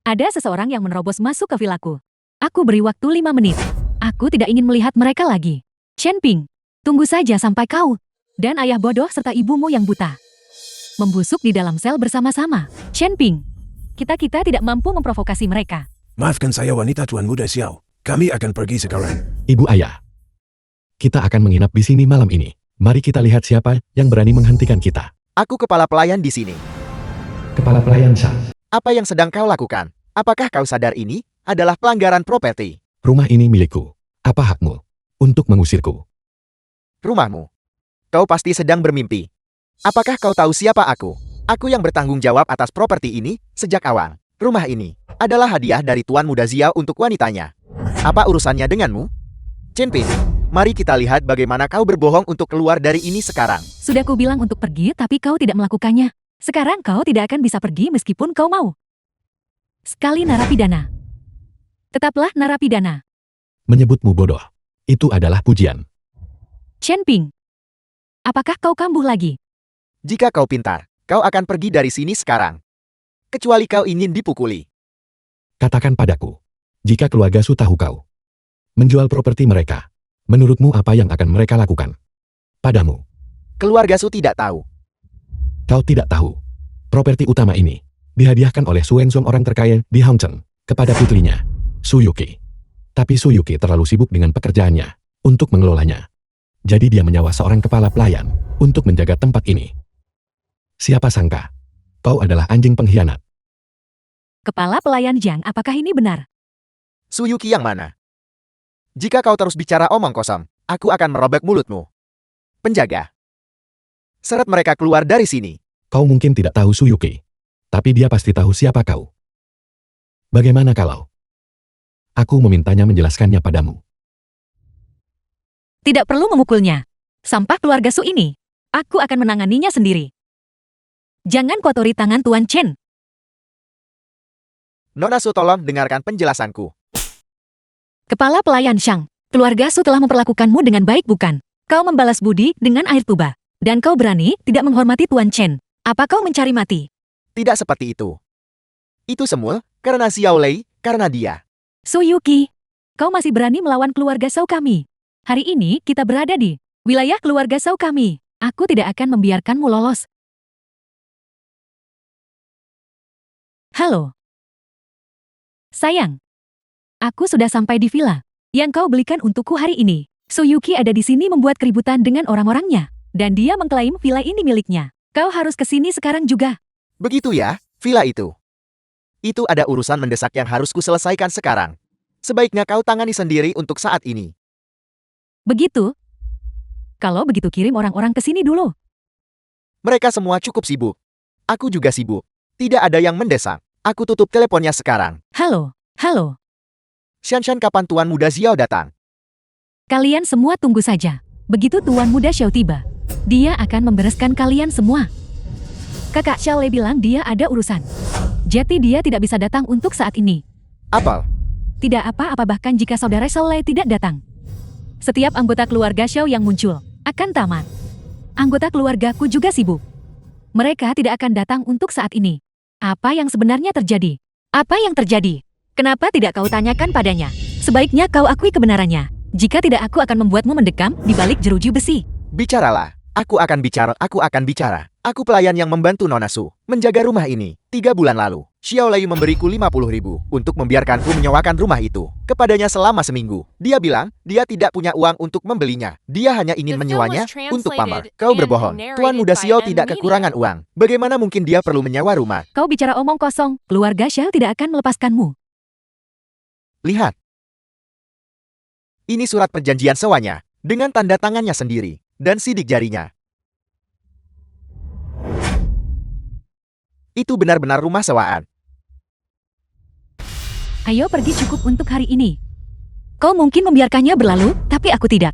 Ada seseorang yang menerobos masuk ke vilaku. Aku beri waktu 5 menit. Aku tidak ingin melihat mereka lagi. Chen Ping, tunggu saja sampai kau dan ayah bodoh serta ibumu yang buta membusuk di dalam sel bersama-sama. Chen Ping, kita tidak mampu memprovokasi mereka. Maafkan saya wanita Tuan Muda Xiao. Kami akan pergi sekarang. Ibu ayah. Kita akan menginap di sini malam ini. Mari kita lihat siapa yang berani menghentikan kita. Aku kepala pelayan di sini. Kepala pelayan Sang. Apa yang sedang kau lakukan? Apakah kau sadar ini adalah pelanggaran properti? Rumah ini milikku. Apa hakmu untuk mengusirku? Rumahmu. Kau pasti sedang bermimpi. Apakah kau tahu siapa aku? Aku yang bertanggung jawab atas properti ini sejak awal. Rumah ini adalah hadiah dari Tuan Muda Xiao untuk wanitanya. Apa urusannya denganmu? Chen Ping, mari kita lihat bagaimana kau berbohong untuk keluar dari ini sekarang. Sudah kubilang untuk pergi tapi kau tidak melakukannya. Sekarang kau tidak akan bisa pergi meskipun kau mau. Sekali narapidana. Tetaplah narapidana. Menyebutmu bodoh. Itu adalah pujian. Chen Ping. Apakah kau kambuh lagi? Jika kau pintar, kau akan pergi dari sini sekarang. Kecuali kau ingin dipukuli. Katakan padaku, jika keluarga Su tahu kau menjual properti mereka, menurutmu apa yang akan mereka lakukan? Padamu, Keluarga Su tidak tahu. kau tidak tahu. Properti utama ini dihadiahkan oleh Su Wensong orang terkaya di Hangzhou kepada putrinya, Su Yuki. Tapi Su Yuki terlalu sibuk dengan pekerjaannya untuk mengelolanya. Jadi dia menyewa seorang kepala pelayan untuk menjaga tempat ini. Siapa sangka, kau adalah anjing pengkhianat. Kepala pelayan Jiang, apakah ini benar? Suyuki yang mana? Jika kau terus bicara omong kosong, aku akan merobek mulutmu. Penjaga. Seret mereka keluar dari sini. Kau mungkin tidak tahu Su Yuki, tapi dia pasti tahu siapa kau. Bagaimana kalau aku memintanya menjelaskannya padamu? Tidak perlu memukulnya. Sampah keluarga Su ini. Aku akan menanganinya sendiri. Jangan kotori tangan Tuan Chen. Nona Su, tolong dengarkan penjelasanku. Kepala pelayan Shang, keluarga Su telah memperlakukanmu dengan baik bukan? Kau membalas budi dengan air tuba. Dan kau berani tidak menghormati Tuan Chen. Apa kau mencari mati? Tidak seperti itu. Itu semua karena Xiao Lei, karena dia. Su Yuki, kau masih berani melawan keluarga Shao kami. Hari ini kita berada di wilayah keluarga Shao kami. Aku tidak akan membiarkanmu lolos. Halo. Sayang. Aku sudah sampai di villa yang kau belikan untukku hari ini. Su Yuki ada di sini membuat keributan dengan orang-orangnya. Dan dia mengklaim villa ini miliknya. Kau harus ke sini sekarang juga. Begitu ya, villa itu. Itu ada urusan mendesak yang harus kuselesaikan sekarang. Sebaiknya kau tangani sendiri untuk saat ini. Begitu? Kalau begitu kirim orang-orang ke sini dulu. Mereka semua cukup sibuk. Aku juga sibuk. Tidak ada yang mendesak. Aku tutup teleponnya sekarang. Halo, halo. Shanshan, kapan Tuan Muda Xiao datang? Kalian semua tunggu saja. Begitu Tuan Muda Xiao tiba, dia akan membereskan kalian semua. Kakak Xiao Lei bilang dia ada urusan. Jadi dia tidak bisa datang untuk saat ini. Apel. Tidak apa-apa bahkan jika saudara Xiao Lei tidak datang. Setiap anggota keluarga Xiao yang muncul akan tamat. Anggota keluargaku juga sibuk. Mereka tidak akan datang untuk saat ini. Apa yang sebenarnya terjadi? Apa yang terjadi? Kenapa tidak kau tanyakan padanya? Sebaiknya kau akui kebenarannya. Jika tidak, aku akan membuatmu mendekam di balik jeruji besi. Bicaralah. Aku akan bicara. Aku pelayan yang membantu Nona Su menjaga rumah ini 3 bulan lalu. Xiao Lei memberiku 50.000 untuk membiarkanku menyewakan rumah itu kepadanya selama seminggu. Dia bilang dia tidak punya uang untuk membelinya. Dia hanya ingin menyewanya untuk pamer. Kau berbohong. Tuan Muda Xiao tidak kekurangan uang. Bagaimana mungkin dia perlu menyewa rumah? Kau bicara omong kosong. Keluarga Xiao tidak akan melepaskanmu. Lihat. Ini surat perjanjian sewanya dengan tanda tangannya sendiri dan sidik jarinya. Itu benar-benar rumah sewaan. Ayo pergi, cukup untuk hari ini. Kau mungkin membiarkannya berlalu, tapi aku tidak.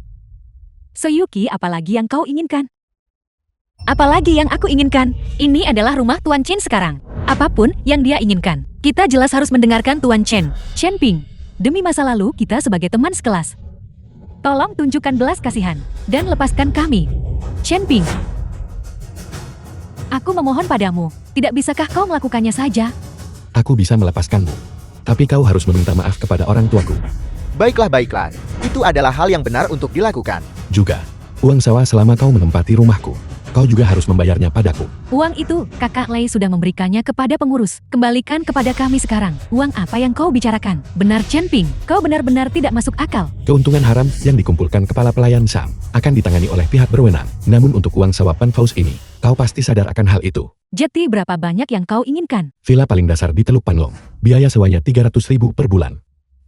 Suyuki, apalagi yang kau inginkan? Apalagi yang aku inginkan? Ini adalah rumah Tuan Chen sekarang. Apapun yang dia inginkan, kita jelas harus mendengarkan Tuan Chen. Chen Ping, demi masa lalu kita sebagai teman sekelas. Tolong tunjukkan belas kasihan dan lepaskan kami. Chen Ping. Aku memohon padamu, tidak bisakah kau melakukannya saja? Aku bisa melepaskanmu. Tapi kau harus meminta maaf kepada orang tuaku. Baiklah. Itu adalah hal yang benar untuk dilakukan. Juga, uang sewa selama kau menempati rumahku. Kau juga harus membayarnya padaku. Uang itu, Kakak Lei sudah memberikannya kepada pengurus. Kembalikan kepada kami sekarang. Uang apa yang kau bicarakan? Benar Chen Ping, kau benar-benar tidak masuk akal. Keuntungan haram yang dikumpulkan kepala pelayan Sam akan ditangani oleh pihak berwenang. Namun untuk uang sewa Panfaus ini, kau pasti sadar akan hal itu. Jadi berapa banyak yang kau inginkan? Villa paling dasar di Teluk Panlong. Biaya sewanya 300.000 per bulan.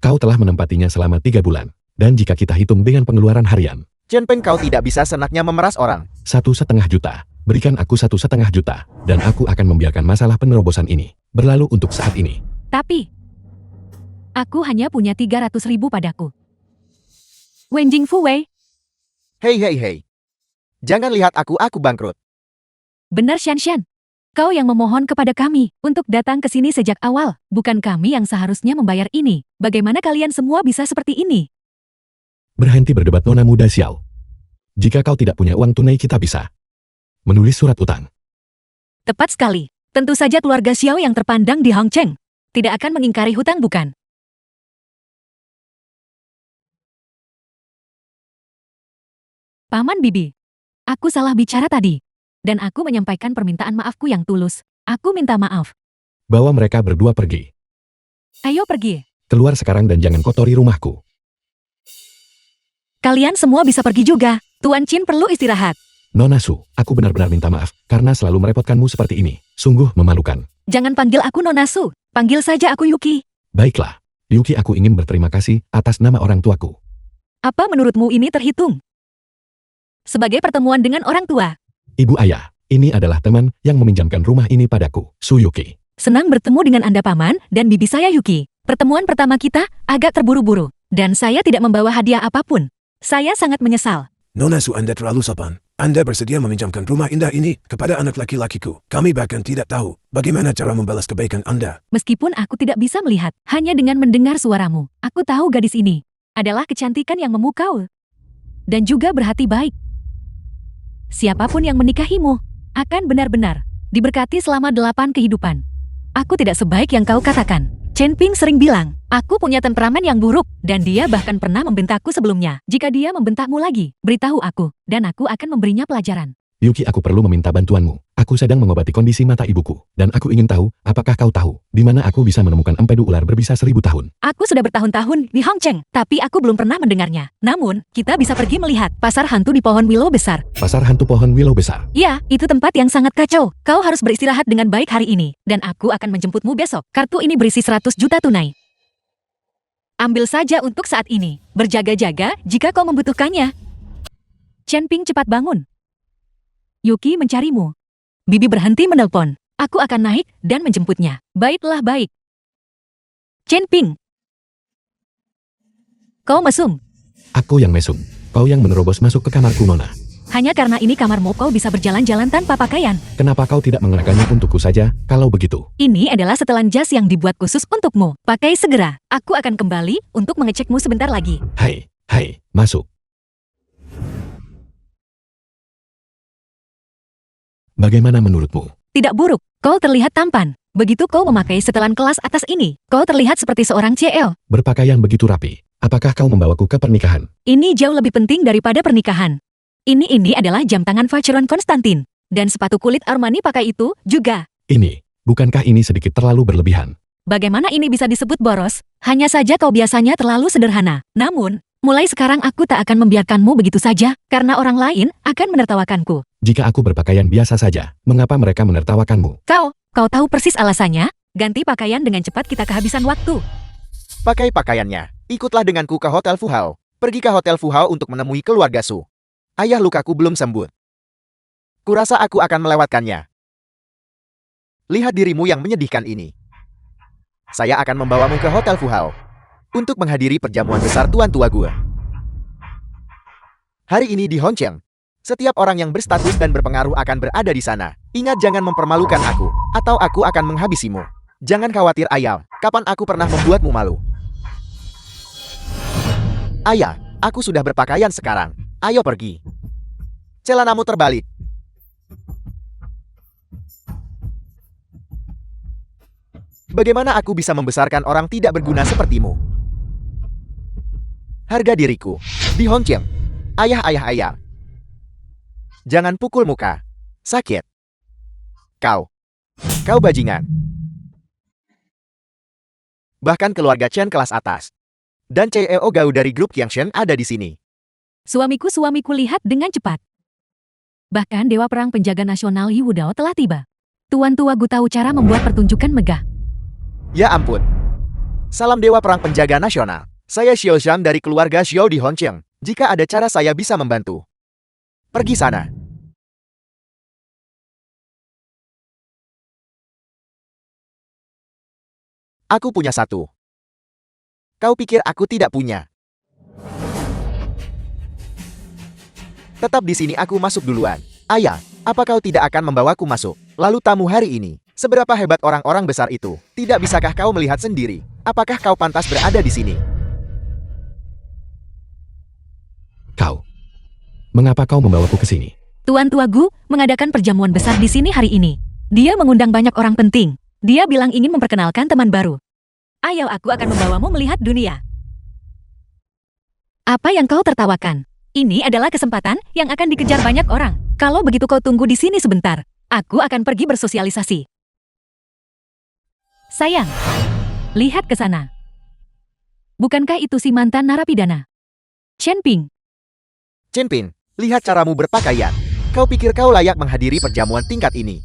Kau telah menempatinya selama 3 bulan. Dan jika kita hitung dengan pengeluaran harian, Chen Peng, kau tidak bisa senaknya memeras orang. 1,5 juta. Berikan aku 1,5 juta. Dan aku akan membiarkan masalah penerobosan ini berlalu untuk saat ini. Tapi, aku hanya punya 300.000 padaku. Wenjing Fuwei, Hei hei hei. Jangan lihat aku bangkrut. benar Xian. Kau yang memohon kepada kami untuk datang ke sini sejak awal. Bukan kami yang seharusnya membayar ini. Bagaimana kalian semua bisa seperti ini? Berhenti berdebat nona muda Xiao. Jika kau tidak punya uang tunai kita bisa menulis surat utang. Tepat sekali. Tentu saja keluarga Xiao yang terpandang di Hongcheng tidak akan mengingkari hutang, bukan? Paman Bibi, aku salah bicara tadi. Dan aku menyampaikan permintaan maafku yang tulus. Aku minta maaf. Bawa mereka berdua pergi. Ayo pergi. Keluar sekarang dan jangan kotori rumahku. Kalian semua bisa pergi juga. Tuan Chin perlu istirahat. Nona Su, aku benar-benar minta maaf karena selalu merepotkanmu seperti ini. Sungguh memalukan. Jangan panggil aku Nona Su. Panggil saja aku Yuki. Baiklah, Yuki, aku ingin berterima kasih atas nama orang tuaku. Apa menurutmu ini terhitung sebagai pertemuan dengan orang tua? Ibu ayah, ini adalah teman yang meminjamkan rumah ini padaku, Su Yuki. Senang bertemu dengan Anda Paman dan bibi saya Yuki. Pertemuan pertama kita agak terburu-buru. Dan saya tidak membawa hadiah apapun. Saya sangat menyesal. Nona Su, Anda terlalu sopan. Anda bersedia meminjamkan rumah indah ini kepada anak laki-lakiku. Kami bahkan tidak tahu bagaimana cara membalas kebaikan Anda. Meskipun aku tidak bisa melihat, hanya dengan mendengar suaramu, aku tahu gadis ini adalah kecantikan yang memukau. Dan juga berhati baik. Siapapun yang menikahimu akan benar-benar diberkati selama 8 kehidupan. Aku tidak sebaik yang kau katakan. Chen Ping sering bilang, aku punya temperamen yang buruk, dan dia bahkan pernah membentakku sebelumnya. Jika dia membentakmu lagi, beritahu aku, dan aku akan memberinya pelajaran. Yuki, aku perlu meminta bantuanmu. Aku sedang mengobati kondisi mata ibuku. Dan aku ingin tahu, apakah kau tahu, di mana aku bisa menemukan empedu ular berbisa 1000 tahun? Aku sudah bertahun-tahun di Hongcheng, tapi aku belum pernah mendengarnya. Namun, kita bisa pergi melihat pasar hantu di pohon willow besar. Pasar hantu pohon willow besar. Ya, itu tempat yang sangat kacau. Kau harus beristirahat dengan baik hari ini. Dan aku akan menjemputmu besok. Kartu ini berisi 100 juta tunai. Ambil saja untuk saat ini. Berjaga-jaga jika kau membutuhkannya. Chen Ping cepat bangun. Yuki mencarimu. Bibi berhenti menelpon. Aku akan naik dan menjemputnya. Baiklah, baik. Chen Ping. Kau mesum. Aku yang mesum. Kau yang menerobos masuk ke kamarku, Nona. Hanya karena ini kamarmu kau bisa berjalan-jalan tanpa pakaian. Kenapa kau tidak mengenakannya untukku saja, kalau begitu? Ini adalah setelan jas yang dibuat khusus untukmu. Pakai segera. Aku akan kembali untuk mengecekmu sebentar lagi. Hai, masuk. Bagaimana menurutmu? Tidak buruk. Kau terlihat tampan. Begitu kau memakai setelan kelas atas ini, kau terlihat seperti seorang CL. Berpakaian begitu rapi. Apakah kau membawaku ke pernikahan? Ini jauh lebih penting daripada pernikahan. Ini adalah jam tangan Vacheron Konstantin. Dan sepatu kulit Armani pakai itu juga. Ini, bukankah ini sedikit terlalu berlebihan? Bagaimana ini bisa disebut boros? Hanya saja kau biasanya terlalu sederhana. Namun, mulai sekarang aku tak akan membiarkanmu begitu saja, karena orang lain akan menertawakanku. Jika aku berpakaian biasa saja, mengapa mereka menertawakanmu? Kau tahu persis alasannya? Ganti pakaian dengan cepat, kita kehabisan waktu. Pakai pakaiannya. Ikutlah denganku ke Hotel Fuhao. Pergi ke Hotel Fuhao untuk menemui keluarga Su. Ayah lukaku belum sembuh. Kurasa aku akan melewatkannya. Lihat dirimu yang menyedihkan ini. Saya akan membawamu ke Hotel Fuhao untuk menghadiri perjamuan besar tuan tua gua. Hari ini di Hongcheng, setiap orang yang berstatus dan berpengaruh akan berada di sana. Ingat, jangan mempermalukan aku, atau aku akan menghabisimu. Jangan khawatir, ayah. Kapan aku pernah membuatmu malu? Ayah, aku sudah berpakaian sekarang. Ayo pergi. Celanamu terbalik. Bagaimana aku bisa membesarkan orang tidak berguna sepertimu? Harga diriku. Di Hongcheng. Ayah. Jangan pukul muka. Sakit. Kau bajingan. Bahkan keluarga Chen kelas atas. Dan CEO Gao dari grup Qiangshen ada di sini. Suamiku lihat dengan cepat. Bahkan Dewa Perang Penjaga Nasional Yi Wudao telah tiba. Tuan tua Gu tahu cara membuat pertunjukan megah. Ya ampun. Salam Dewa Perang Penjaga Nasional. Saya Xiao Zhang dari keluarga Xiao di Hongqiang. Jika ada cara saya bisa membantu. Pergi sana. Aku punya satu. Kau pikir aku tidak punya? Tetap di sini, aku masuk duluan. Ayah, apa kau tidak akan membawaku masuk? Lalu tamu hari ini, seberapa hebat orang-orang besar itu? Tidak bisakah kau melihat sendiri? Apakah kau pantas berada di sini? Kau. Mengapa kau membawaku ke sini? Tuan Tua Gu mengadakan perjamuan besar di sini hari ini. Dia mengundang banyak orang penting. Dia bilang ingin memperkenalkan teman baru. Ayo, aku akan membawamu melihat dunia. Apa yang kau tertawakan? Ini adalah kesempatan yang akan dikejar banyak orang. Kalau begitu kau tunggu di sini sebentar. Aku akan pergi bersosialisasi. Sayang, lihat ke sana. Bukankah itu si mantan narapidana? Chen Ping. Chen Ping, lihat caramu berpakaian. Kau pikir kau layak menghadiri perjamuan tingkat ini?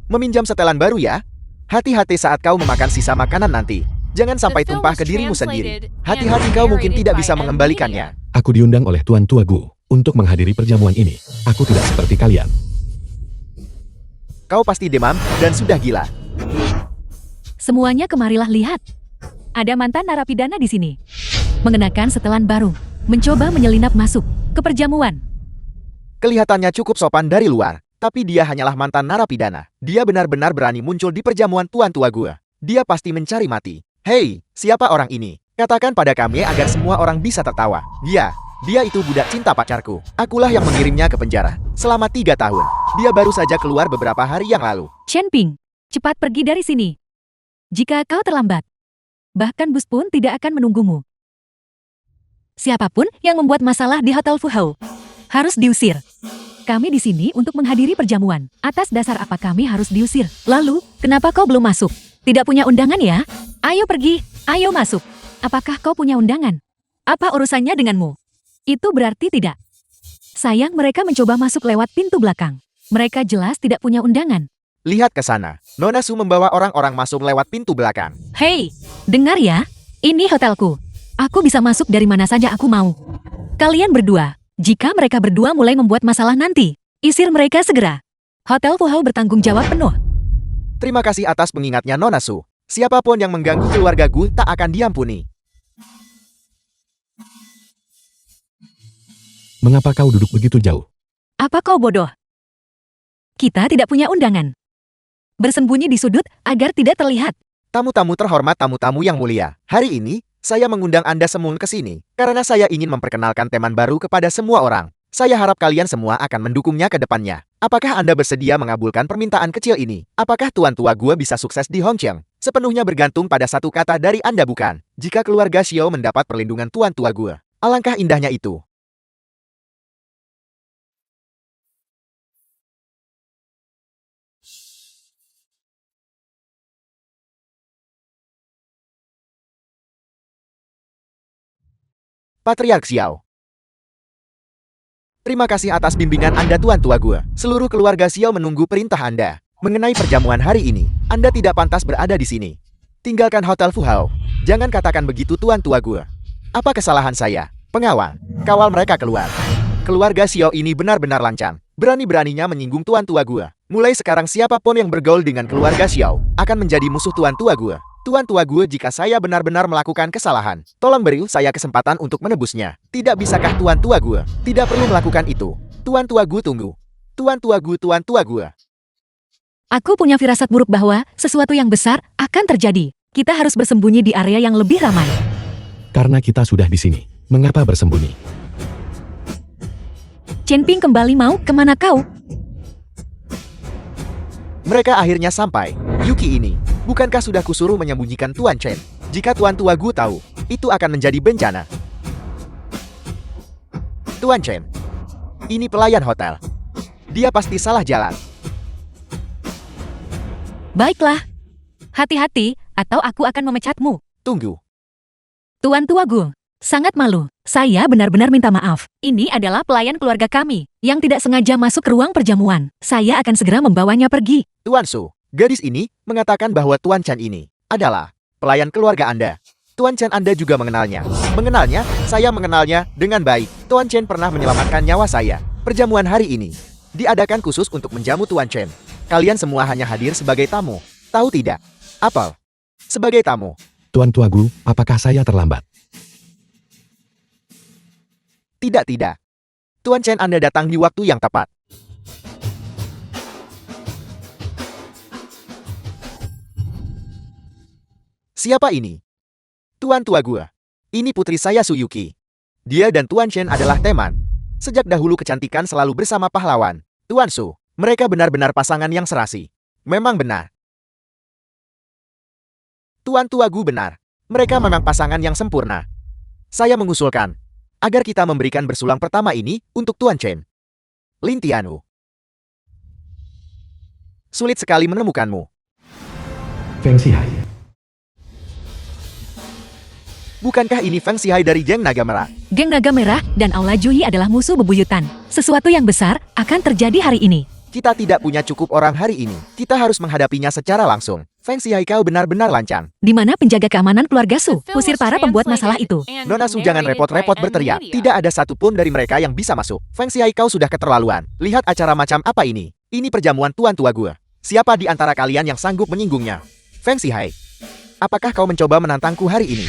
Meminjam setelan baru ya? Hati-hati saat kau memakan sisa makanan nanti. Jangan sampai tumpah ke dirimu sendiri. Hati-hati, kau mungkin tidak bisa mengembalikannya. Aku diundang oleh Tuan Tua Gu untuk menghadiri perjamuan ini. Aku tidak seperti kalian. Kau pasti demam dan sudah gila. Semuanya kemarilah lihat. Ada mantan narapidana di sini. Mengenakan setelan baru. Mencoba menyelinap masuk ke perjamuan. Kelihatannya cukup sopan dari luar, tapi dia hanyalah mantan narapidana. Dia benar-benar berani muncul di perjamuan Tuan Tua Gu. Dia pasti mencari mati. Hei, siapa orang ini? Katakan pada kami agar semua orang bisa tertawa. Dia itu budak cinta pacarku. Akulah yang mengirimnya ke penjara selama 3 tahun. Dia baru saja keluar beberapa hari yang lalu. Chen Ping, cepat pergi dari sini. Jika kau terlambat, bahkan bus pun tidak akan menunggumu. Siapapun yang membuat masalah di Hotel Fuhou harus diusir. Kami di sini untuk menghadiri perjamuan. Atas dasar apa kami harus diusir? Lalu, kenapa kau belum masuk? Tidak punya undangan ya? Ayo pergi, ayo masuk. Apakah kau punya undangan? Apa urusannya denganmu? Itu berarti tidak. Sayang, mereka mencoba masuk lewat pintu belakang. Mereka jelas tidak punya undangan. Lihat ke sana. Nona Su membawa orang-orang masuk lewat pintu belakang. Hei, dengar ya. Ini hotelku. Aku bisa masuk dari mana saja aku mau. Kalian berdua, jika mereka berdua mulai membuat masalah nanti, isir mereka segera. Hotel Fuhou bertanggung jawab penuh. Terima kasih atas pengingatnya, Nona Su. Siapapun yang mengganggu keluarga Gu tak akan diampuni. Mengapa kau duduk begitu jauh? Apa kau bodoh? Kita tidak punya undangan. Bersembunyi di sudut agar tidak terlihat. Tamu-tamu terhormat, tamu-tamu yang mulia. Hari ini, saya mengundang Anda semua ke sini karena saya ingin memperkenalkan teman baru kepada semua orang. Saya harap kalian semua akan mendukungnya ke depannya. Apakah Anda bersedia mengabulkan permintaan kecil ini? Apakah Tuan Tua Gu bisa sukses di Hongqiang? Sepenuhnya bergantung pada satu kata dari Anda, bukan? Jika keluarga Xiao mendapat perlindungan Tuan Tua Gu, alangkah indahnya itu. Patriark Xiao. Terima kasih atas bimbingan Anda, Tuan Tua Gu. Seluruh keluarga Xiao menunggu perintah Anda. Mengenai perjamuan hari ini, Anda tidak pantas berada di sini. Tinggalkan Hotel Fuhou. Jangan katakan begitu, Tuan Tua Gu. Apa kesalahan saya? Pengawal, kawal mereka keluar. Keluarga Xiao ini benar-benar lancang. Berani-beraninya menyinggung Tuan Tua Gu. Mulai sekarang siapapun yang bergaul dengan keluarga Xiao akan menjadi musuh Tuan Tua Gu. Tuan Tua Gu, jika saya benar-benar melakukan kesalahan, tolong beri saya kesempatan untuk menebusnya. Tidak bisakah Tuan Tua Gu? Tidak perlu melakukan itu. Tuan Tua Gu, tunggu. Tuan Tua Gu, Tuan Tua Gu. Aku punya firasat buruk bahwa sesuatu yang besar akan terjadi. Kita harus bersembunyi di area yang lebih ramai. Karena kita sudah di sini. Mengapa bersembunyi? Chen Ping kembali mau kemana kau? Mereka akhirnya sampai. Yuki ini, bukankah sudah kusuruh menyembunyikan Tuan Chen? Jika Tuan Tua Gu tahu, itu akan menjadi bencana. Tuan Chen, ini pelayan hotel. Dia pasti salah jalan. Baiklah. Hati-hati, atau aku akan memecatmu. Tunggu. Tuan Tua Gu, sangat malu. Saya benar-benar minta maaf. Ini adalah pelayan keluarga kami yang tidak sengaja masuk ke ruang perjamuan. Saya akan segera membawanya pergi. Tuan Su, gadis ini mengatakan bahwa Tuan Chen ini adalah pelayan keluarga Anda. Tuan Chen Anda juga mengenalnya. Mengenalnya, saya mengenalnya dengan baik. Tuan Chen pernah menyelamatkan nyawa saya. Perjamuan hari ini diadakan khusus untuk menjamu Tuan Chen. Kalian semua hanya hadir sebagai tamu. Tahu tidak? Apel. Sebagai tamu. Tuan Tua Gu, apakah saya terlambat? Tidak. Tuan Chen Anda datang di waktu yang tepat. Siapa ini? Tuan Tua Gu. Ini putri saya Suyuki. Dia dan Tuan Chen adalah teman. Sejak dahulu kecantikan selalu bersama pahlawan. Tuan Su, mereka benar-benar pasangan yang serasi. Memang benar. Tuan Tua Gu benar. Mereka memang pasangan yang sempurna. Saya mengusulkan agar kita memberikan bersulang pertama ini untuk Tuan Chen. Lin Tianwu. Sulit sekali menemukanmu. Feng Sihai. Bukankah ini Feng Sihai dari geng Naga Merah? Geng Naga Merah dan Aula Juhi adalah musuh bebuyutan. Sesuatu yang besar akan terjadi hari ini. Kita tidak punya cukup orang hari ini. Kita harus menghadapinya secara langsung. Feng Sihai kau benar-benar lancang. Di mana penjaga keamanan keluarga Su? Usir para pembuat masalah itu. Nona Su jangan repot-repot berteriak. Tidak ada satupun dari mereka yang bisa masuk. Feng Sihai kau sudah keterlaluan. Lihat acara macam apa ini. Ini perjamuan Tuan Tua Gu. Siapa di antara kalian yang sanggup menyinggungnya? Feng Sihai. Apakah kau mencoba menantangku hari ini?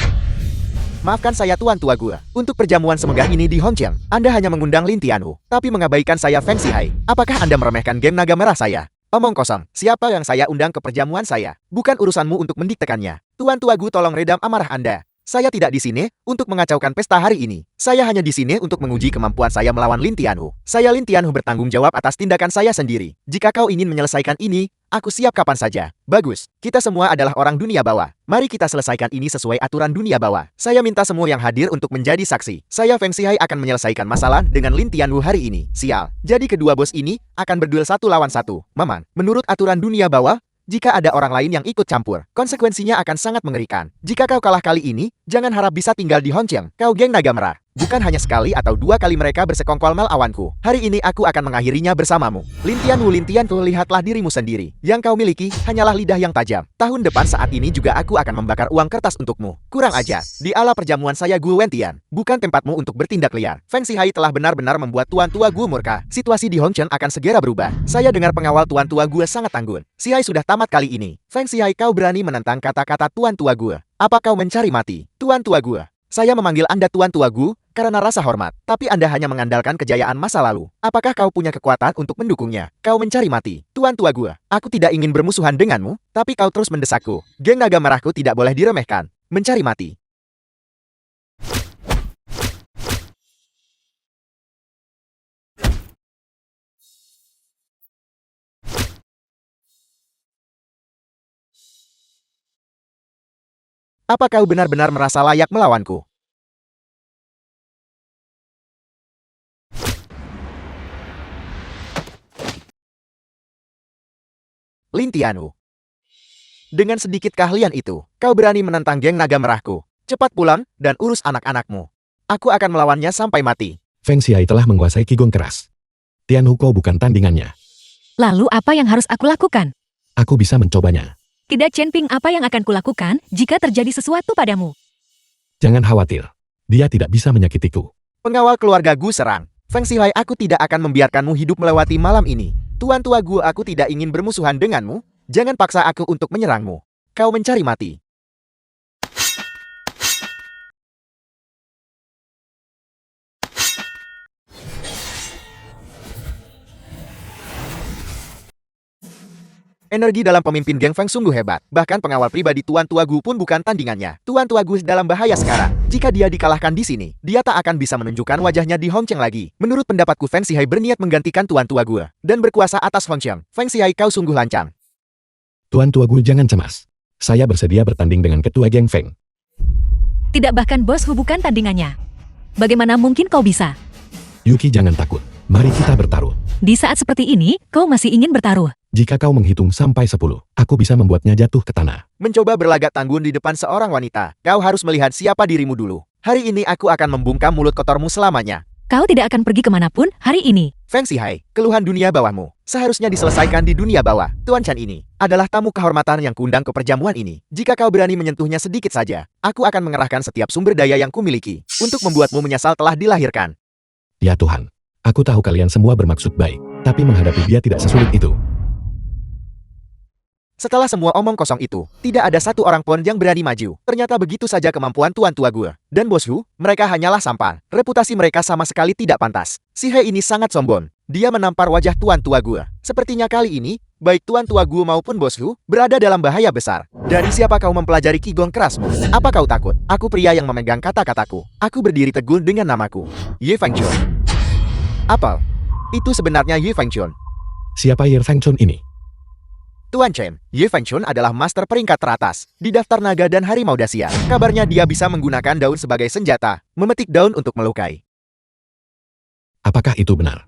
Maafkan saya Tuan Tua Gu. Untuk perjamuan semegah ini di Hongqiang, Anda hanya mengundang Lin Tianwu, tapi mengabaikan saya Feng Sihai. Apakah Anda meremehkan geng Naga Merah saya? Omong kosong. Siapa yang saya undang ke perjamuan saya? Bukan urusanmu untuk mendiktekannya. Tuan Tua Gu tolong redam amarah Anda. Saya tidak di sini untuk mengacaukan pesta hari ini. Saya hanya di sini untuk menguji kemampuan saya melawan Lin Tianwu. Saya Lin Tianwu bertanggung jawab atas tindakan saya sendiri. Jika kau ingin menyelesaikan ini, aku siap kapan saja. Bagus, kita semua adalah orang dunia bawah. Mari kita selesaikan ini sesuai aturan dunia bawah. Saya minta semua yang hadir untuk menjadi saksi. Saya Feng Sihai akan menyelesaikan masalah dengan Lin Tianwu hari ini. Sial. Jadi kedua bos ini akan berduel 1 lawan 1. Maman, menurut aturan dunia bawah, jika ada orang lain yang ikut campur, konsekuensinya akan sangat mengerikan. Jika kau kalah kali ini, jangan harap bisa tinggal di Hongqiang. Kau geng Naga Merah. Bukan hanya sekali atau 2 kali mereka bersekongkol melawanku. Hari ini aku akan mengakhirinya bersamamu. Lin Tianwu, lihatlah dirimu sendiri. Yang kau miliki hanyalah lidah yang tajam. Tahun depan saat ini juga aku akan membakar uang kertas untukmu. Kurang ajar. Di ala perjamuan saya Gu Wentian. Bukan tempatmu untuk bertindak liar. Feng Sihai telah benar-benar membuat Tuan Tua Gu murka. Situasi di Hongqiang akan segera berubah. Saya dengar pengawal Tuan Tua Gu sangat tangguh. Sihai sudah tamat kali ini. Feng Sihai kau berani menentang kata-kata Tuan Tua Gu. Apa kau mencari mati? Tuan Tua Gu. Saya memanggil Anda Tuan Tua Gu karena rasa hormat, tapi Anda hanya mengandalkan kejayaan masa lalu. Apakah kau punya kekuatan untuk mendukungnya? Kau mencari mati. Tuan Tua Gu, aku tidak ingin bermusuhan denganmu, tapi kau terus mendesakku. Geng Naga Merahku tidak boleh diremehkan. Mencari mati. Apa kau benar-benar merasa layak melawanku? Lin Tianwu. Dengan sedikit keahlian itu, kau berani menentang geng Naga Merahku. Cepat pulang dan urus anak-anakmu. Aku akan melawannya sampai mati. Feng Sihai telah menguasai Qigong keras. Tianwu kau bukan tandingannya. Lalu apa yang harus aku lakukan? Aku bisa mencobanya. Tidak Chen Ping, apa yang akan kulakukan jika terjadi sesuatu padamu? Jangan khawatir. Dia tidak bisa menyakitiku. Pengawal keluarga Gu serang. Feng Sihai, aku tidak akan membiarkanmu hidup melewati malam ini. Tuan Tua Gu, aku tidak ingin bermusuhan denganmu. Jangan paksa aku untuk menyerangmu. Kau mencari mati. Energi dalam pemimpin geng Feng sungguh hebat. Bahkan pengawal pribadi Tuan Tua Gu pun bukan tandingannya. Tuan Tua Gu dalam bahaya sekarang. Jika dia dikalahkan di sini, dia tak akan bisa menunjukkan wajahnya di Hongqiang lagi. Menurut pendapatku, Feng Sihai berniat menggantikan Tuan Tua Gu dan berkuasa atas Hongqiang. Feng Sihai, kau sungguh lancang. Tuan Tua Gu, jangan cemas. Saya bersedia bertanding dengan ketua geng Feng. Tidak, bahkan bos Hu bukan tandingannya. Bagaimana mungkin kau bisa? Yuki, jangan takut. Mari kita bertaruh. Di saat seperti ini, kau masih ingin bertaruh? Jika kau menghitung sampai 10, aku bisa membuatnya jatuh ke tanah. Mencoba berlagak tanggung di depan seorang wanita. Kau harus melihat siapa dirimu dulu. Hari ini aku akan membungkam mulut kotormu selamanya. Kau tidak akan pergi kemanapun hari ini. Feng Xihai, keluhan dunia bawahmu seharusnya diselesaikan di dunia bawah. Tuan Chen ini adalah tamu kehormatan yang kuundang ke perjamuan ini. Jika kau berani menyentuhnya sedikit saja, aku akan mengerahkan setiap sumber daya yang kumiliki untuk membuatmu menyesal telah dilahirkan. Ya Tuhan, aku tahu kalian semua bermaksud baik, tapi menghadapi dia tidak sesulit itu. Setelah semua omong kosong itu, tidak ada satu orang pun yang berani maju. Ternyata begitu saja kemampuan tuan tua gue. Dan bosku, mereka hanyalah sampah. Reputasi mereka sama sekali tidak pantas. Si Hei ini sangat sombong. Dia menampar wajah tuan tua gue. Sepertinya kali ini, baik tuan tua gue maupun bosku, berada dalam bahaya besar. Dari siapa kau mempelajari Qigong kerasmu? Apa kau takut? Aku pria yang memegang kata-kataku. Aku berdiri teguh dengan namaku. Ye Fengchun. Apa? Itu sebenarnya Ye Fengchun. Siapa Ye Fengchun ini? Tuan Chen, Ye Fengchun adalah master peringkat teratas di daftar naga dan harimau Dacia. Kabarnya dia bisa menggunakan daun sebagai senjata, memetik daun untuk melukai. Apakah itu benar?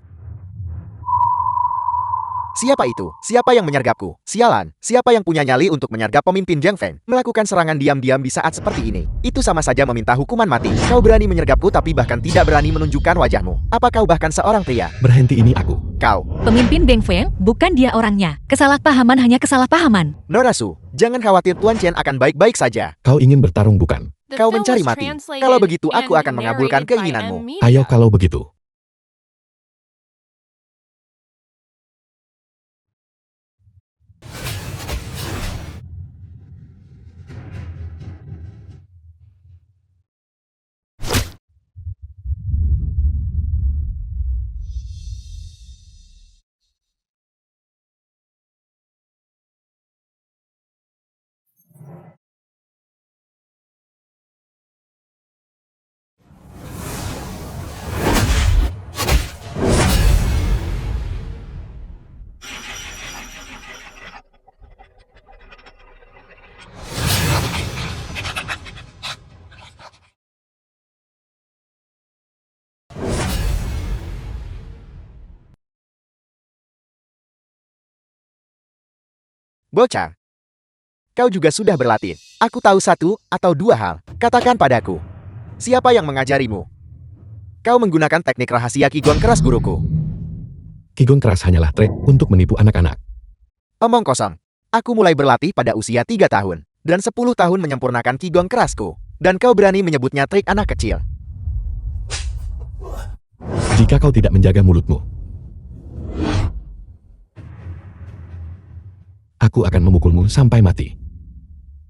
Siapa itu? Siapa yang menyergapku? Sialan, siapa yang punya nyali untuk menyergap pemimpin Jiang Feng? Melakukan serangan diam-diam di saat seperti ini. Itu sama saja meminta hukuman mati. Kau berani menyergapku tapi bahkan tidak berani menunjukkan wajahmu. Apa kau bahkan seorang pria? Berhenti ini aku. Kau, Pemimpin Geng Feng, bukan dia orangnya. Kesalahpahaman hanya kesalahpahaman. Nora Su, jangan khawatir Tuan Chen akan baik-baik saja. Kau ingin bertarung bukan? The Kau film mencari was mati. translated Kalau begitu aku and akan mengabulkan narrated by keinginanmu. Media. Ayo kalau begitu. Bocah, kau juga sudah berlatih. Aku tahu satu atau dua hal. Katakan padaku, siapa yang mengajarimu? Kau menggunakan teknik rahasia Qigong keras guruku. Qigong keras hanyalah trik untuk menipu anak-anak. Omong kosong. Aku mulai berlatih pada usia 3 tahun. Dan 10 tahun menyempurnakan Qigong kerasku. Dan kau berani menyebutnya trik anak kecil. Jika kau tidak menjaga mulutmu, aku akan memukulmu sampai mati.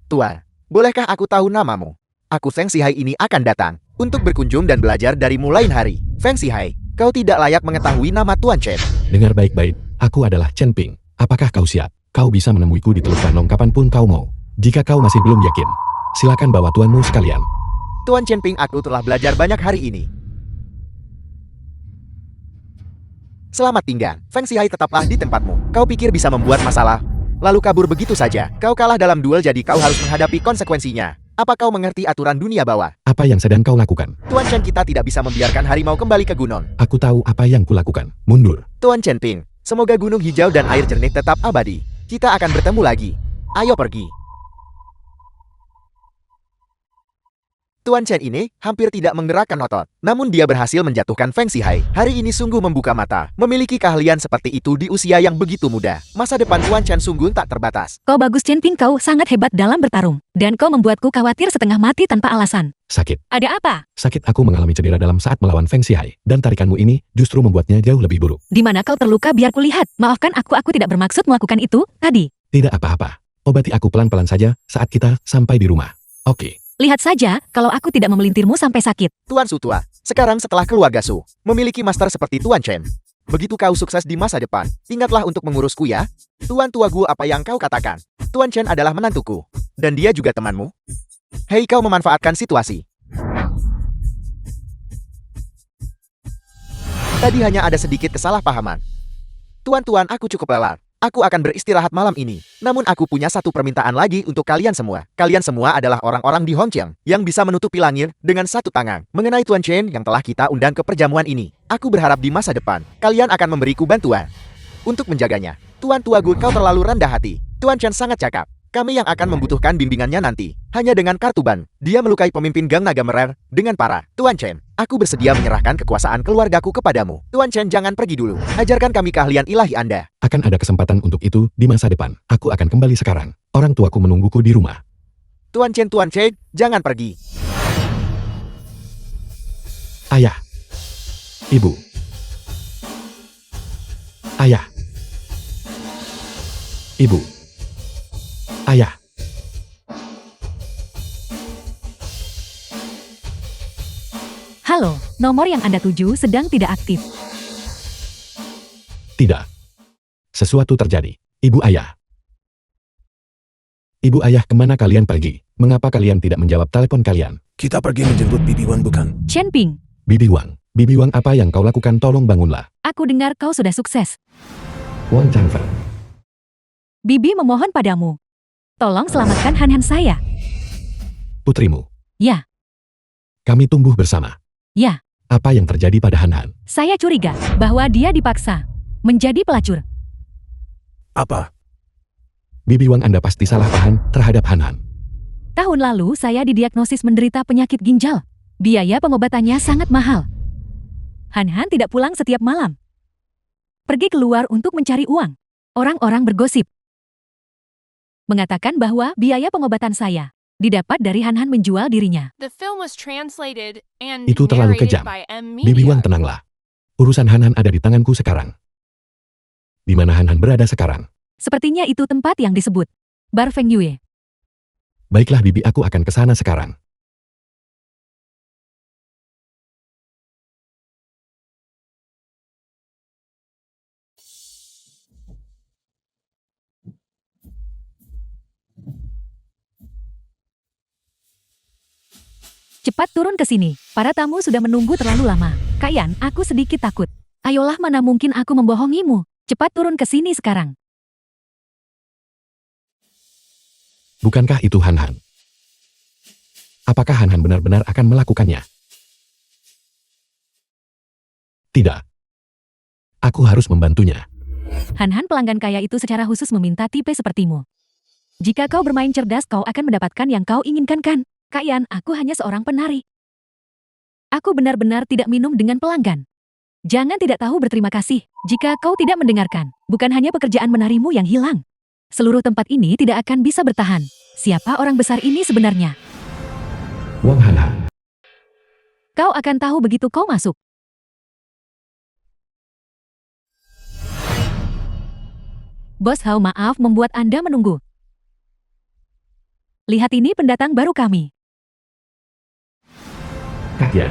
Tua, bolehkah aku tahu namamu? Aku Feng Xihai ini akan datang untuk berkunjung dan belajar darimu lain hari. Feng Xihai, kau tidak layak mengetahui nama Tuan Chen. Dengar baik-baik, aku adalah Chen Ping. Apakah kau siap? Kau bisa menemuiku di Teluk Danong kapanpun kau mau. Jika kau masih belum yakin, silakan bawa tuanmu sekalian. Tuan Chen Ping, aku telah belajar banyak hari ini. Selamat tinggal. Feng Xihai, tetaplah di tempatmu. Kau pikir bisa membuat masalah, lalu kabur begitu saja? Kau kalah dalam duel jadi kau harus menghadapi konsekuensinya. Apa kau mengerti aturan dunia bawah? Apa yang sedang kau lakukan? Tuan Chen, kita tidak bisa membiarkan harimau kembali ke gunung. Aku tahu apa yang kulakukan. Mundur. Tuan Chen Ping, semoga gunung hijau dan air jernih tetap abadi. Kita akan bertemu lagi. Ayo pergi. Tuan Chen ini hampir tidak menggerakkan otot. Namun dia berhasil menjatuhkan Feng Xihai. Hari ini sungguh membuka mata. Memiliki keahlian seperti itu di usia yang begitu muda. Masa depan Tuan Chen sungguh tak terbatas. Kau bagus Chen Ping, kau sangat hebat dalam bertarung. Dan kau membuatku khawatir setengah mati tanpa alasan. Sakit. Ada apa? Sakit, aku mengalami cedera dalam saat melawan Feng Xihai. Dan tarikanmu ini justru membuatnya jauh lebih buruk. Di mana kau terluka biar kulihat. Maafkan aku tidak bermaksud melakukan itu tadi. Tidak apa-apa. Obati aku pelan-pelan saja saat kita sampai di rumah. Oke. Lihat saja kalau aku tidak memelintirmu sampai sakit. Tuan Su tua, sekarang setelah keluarga Su memiliki master seperti Tuan Chen, begitu kau sukses di masa depan, ingatlah untuk mengurusku ya. Tuan tua gue, apa yang kau katakan? Tuan Chen adalah menantuku. Dan dia juga temanmu. Hei, kau memanfaatkan situasi. Tadi hanya ada sedikit kesalahpahaman. Tuan-tuan, aku cukup lelah. Aku akan beristirahat malam ini. Namun aku punya satu permintaan lagi untuk kalian semua. Kalian semua adalah orang-orang di Hongqiang yang bisa menutupi langit dengan satu tangan. Mengenai Tuan Chen yang telah kita undang ke perjamuan ini, aku berharap di masa depan, kalian akan memberiku bantuan untuk menjaganya. Tuan tua gue, kau terlalu rendah hati. Tuan Chen sangat cakap. Kami yang akan membutuhkan bimbingannya nanti. Hanya dengan kartu ban, dia melukai pemimpin Gang Naga Merer dengan parah. Tuan Chen, Aku bersedia menyerahkan kekuasaan keluargaku kepadamu. Tuan Chen, jangan pergi dulu. Ajarkan kami keahlian ilahi Anda. Akan ada kesempatan untuk itu di masa depan. Aku akan kembali sekarang. Orang tuaku menungguku di rumah. Tuan Chen, jangan pergi. Ayah. Ibu. Ayah. Ibu. Ayah. Halo, nomor yang Anda tuju sedang tidak aktif. Tidak. Sesuatu terjadi. Ibu ayah. Ibu ayah, kemana kalian pergi? Mengapa kalian tidak menjawab telepon kalian? Kita pergi menjemput Bibi Wang bukan? Chen Ping, Bibi Wang. Bibi Wang, apa yang kau lakukan? Tolong bangunlah. aku dengar kau sudah sukses. Wang Changfen. Bibi memohon padamu. Tolong selamatkan Han-Han saya. Putrimu. Ya, Kami tumbuh bersama. ya. Apa yang terjadi pada Han-Han? Saya curiga bahwa dia dipaksa menjadi pelacur. Apa? Bibi Wang, Anda pasti salah paham terhadap Han-Han. Tahun lalu saya didiagnosis menderita penyakit ginjal. Biaya pengobatannya sangat mahal. Han-Han tidak pulang setiap malam. Pergi keluar untuk mencari uang. Orang-orang bergosip. Mengatakan bahwa biaya pengobatan saya didapat dari Han-Han menjual dirinya. The film was translated and Itu terlalu narrated kejam. by M Bibi Wang, Media. tenanglah. Urusan Han-Han ada di tanganku sekarang. Di mana Han-Han berada sekarang? Sepertinya itu tempat yang disebut Bar Feng Yue. Baiklah Bibi, aku akan ke sana sekarang. Cepat turun ke sini. Para tamu sudah menunggu terlalu lama. Kayan, aku sedikit takut. Ayolah, mana mungkin aku membohongimu. Cepat turun ke sini sekarang. Bukankah itu Han-Han? Apakah Han-Han benar-benar akan melakukannya? Tidak. Aku harus membantunya. Han-Han pelanggan kaya itu secara khusus meminta tipe sepertimu. Jika kau bermain cerdas, kau akan mendapatkan yang kau inginkan kan? Kayan, aku hanya seorang penari. Aku benar-benar tidak minum dengan pelanggan. Jangan tidak tahu berterima kasih jika kau tidak mendengarkan. Bukan hanya pekerjaan menarimu yang hilang. Seluruh tempat ini tidak akan bisa bertahan. Siapa orang besar ini sebenarnya? Wang Han-Han. Kau akan tahu begitu kau masuk. Bos Hao, maaf membuat Anda menunggu. Lihat, ini pendatang baru kami. Kakian.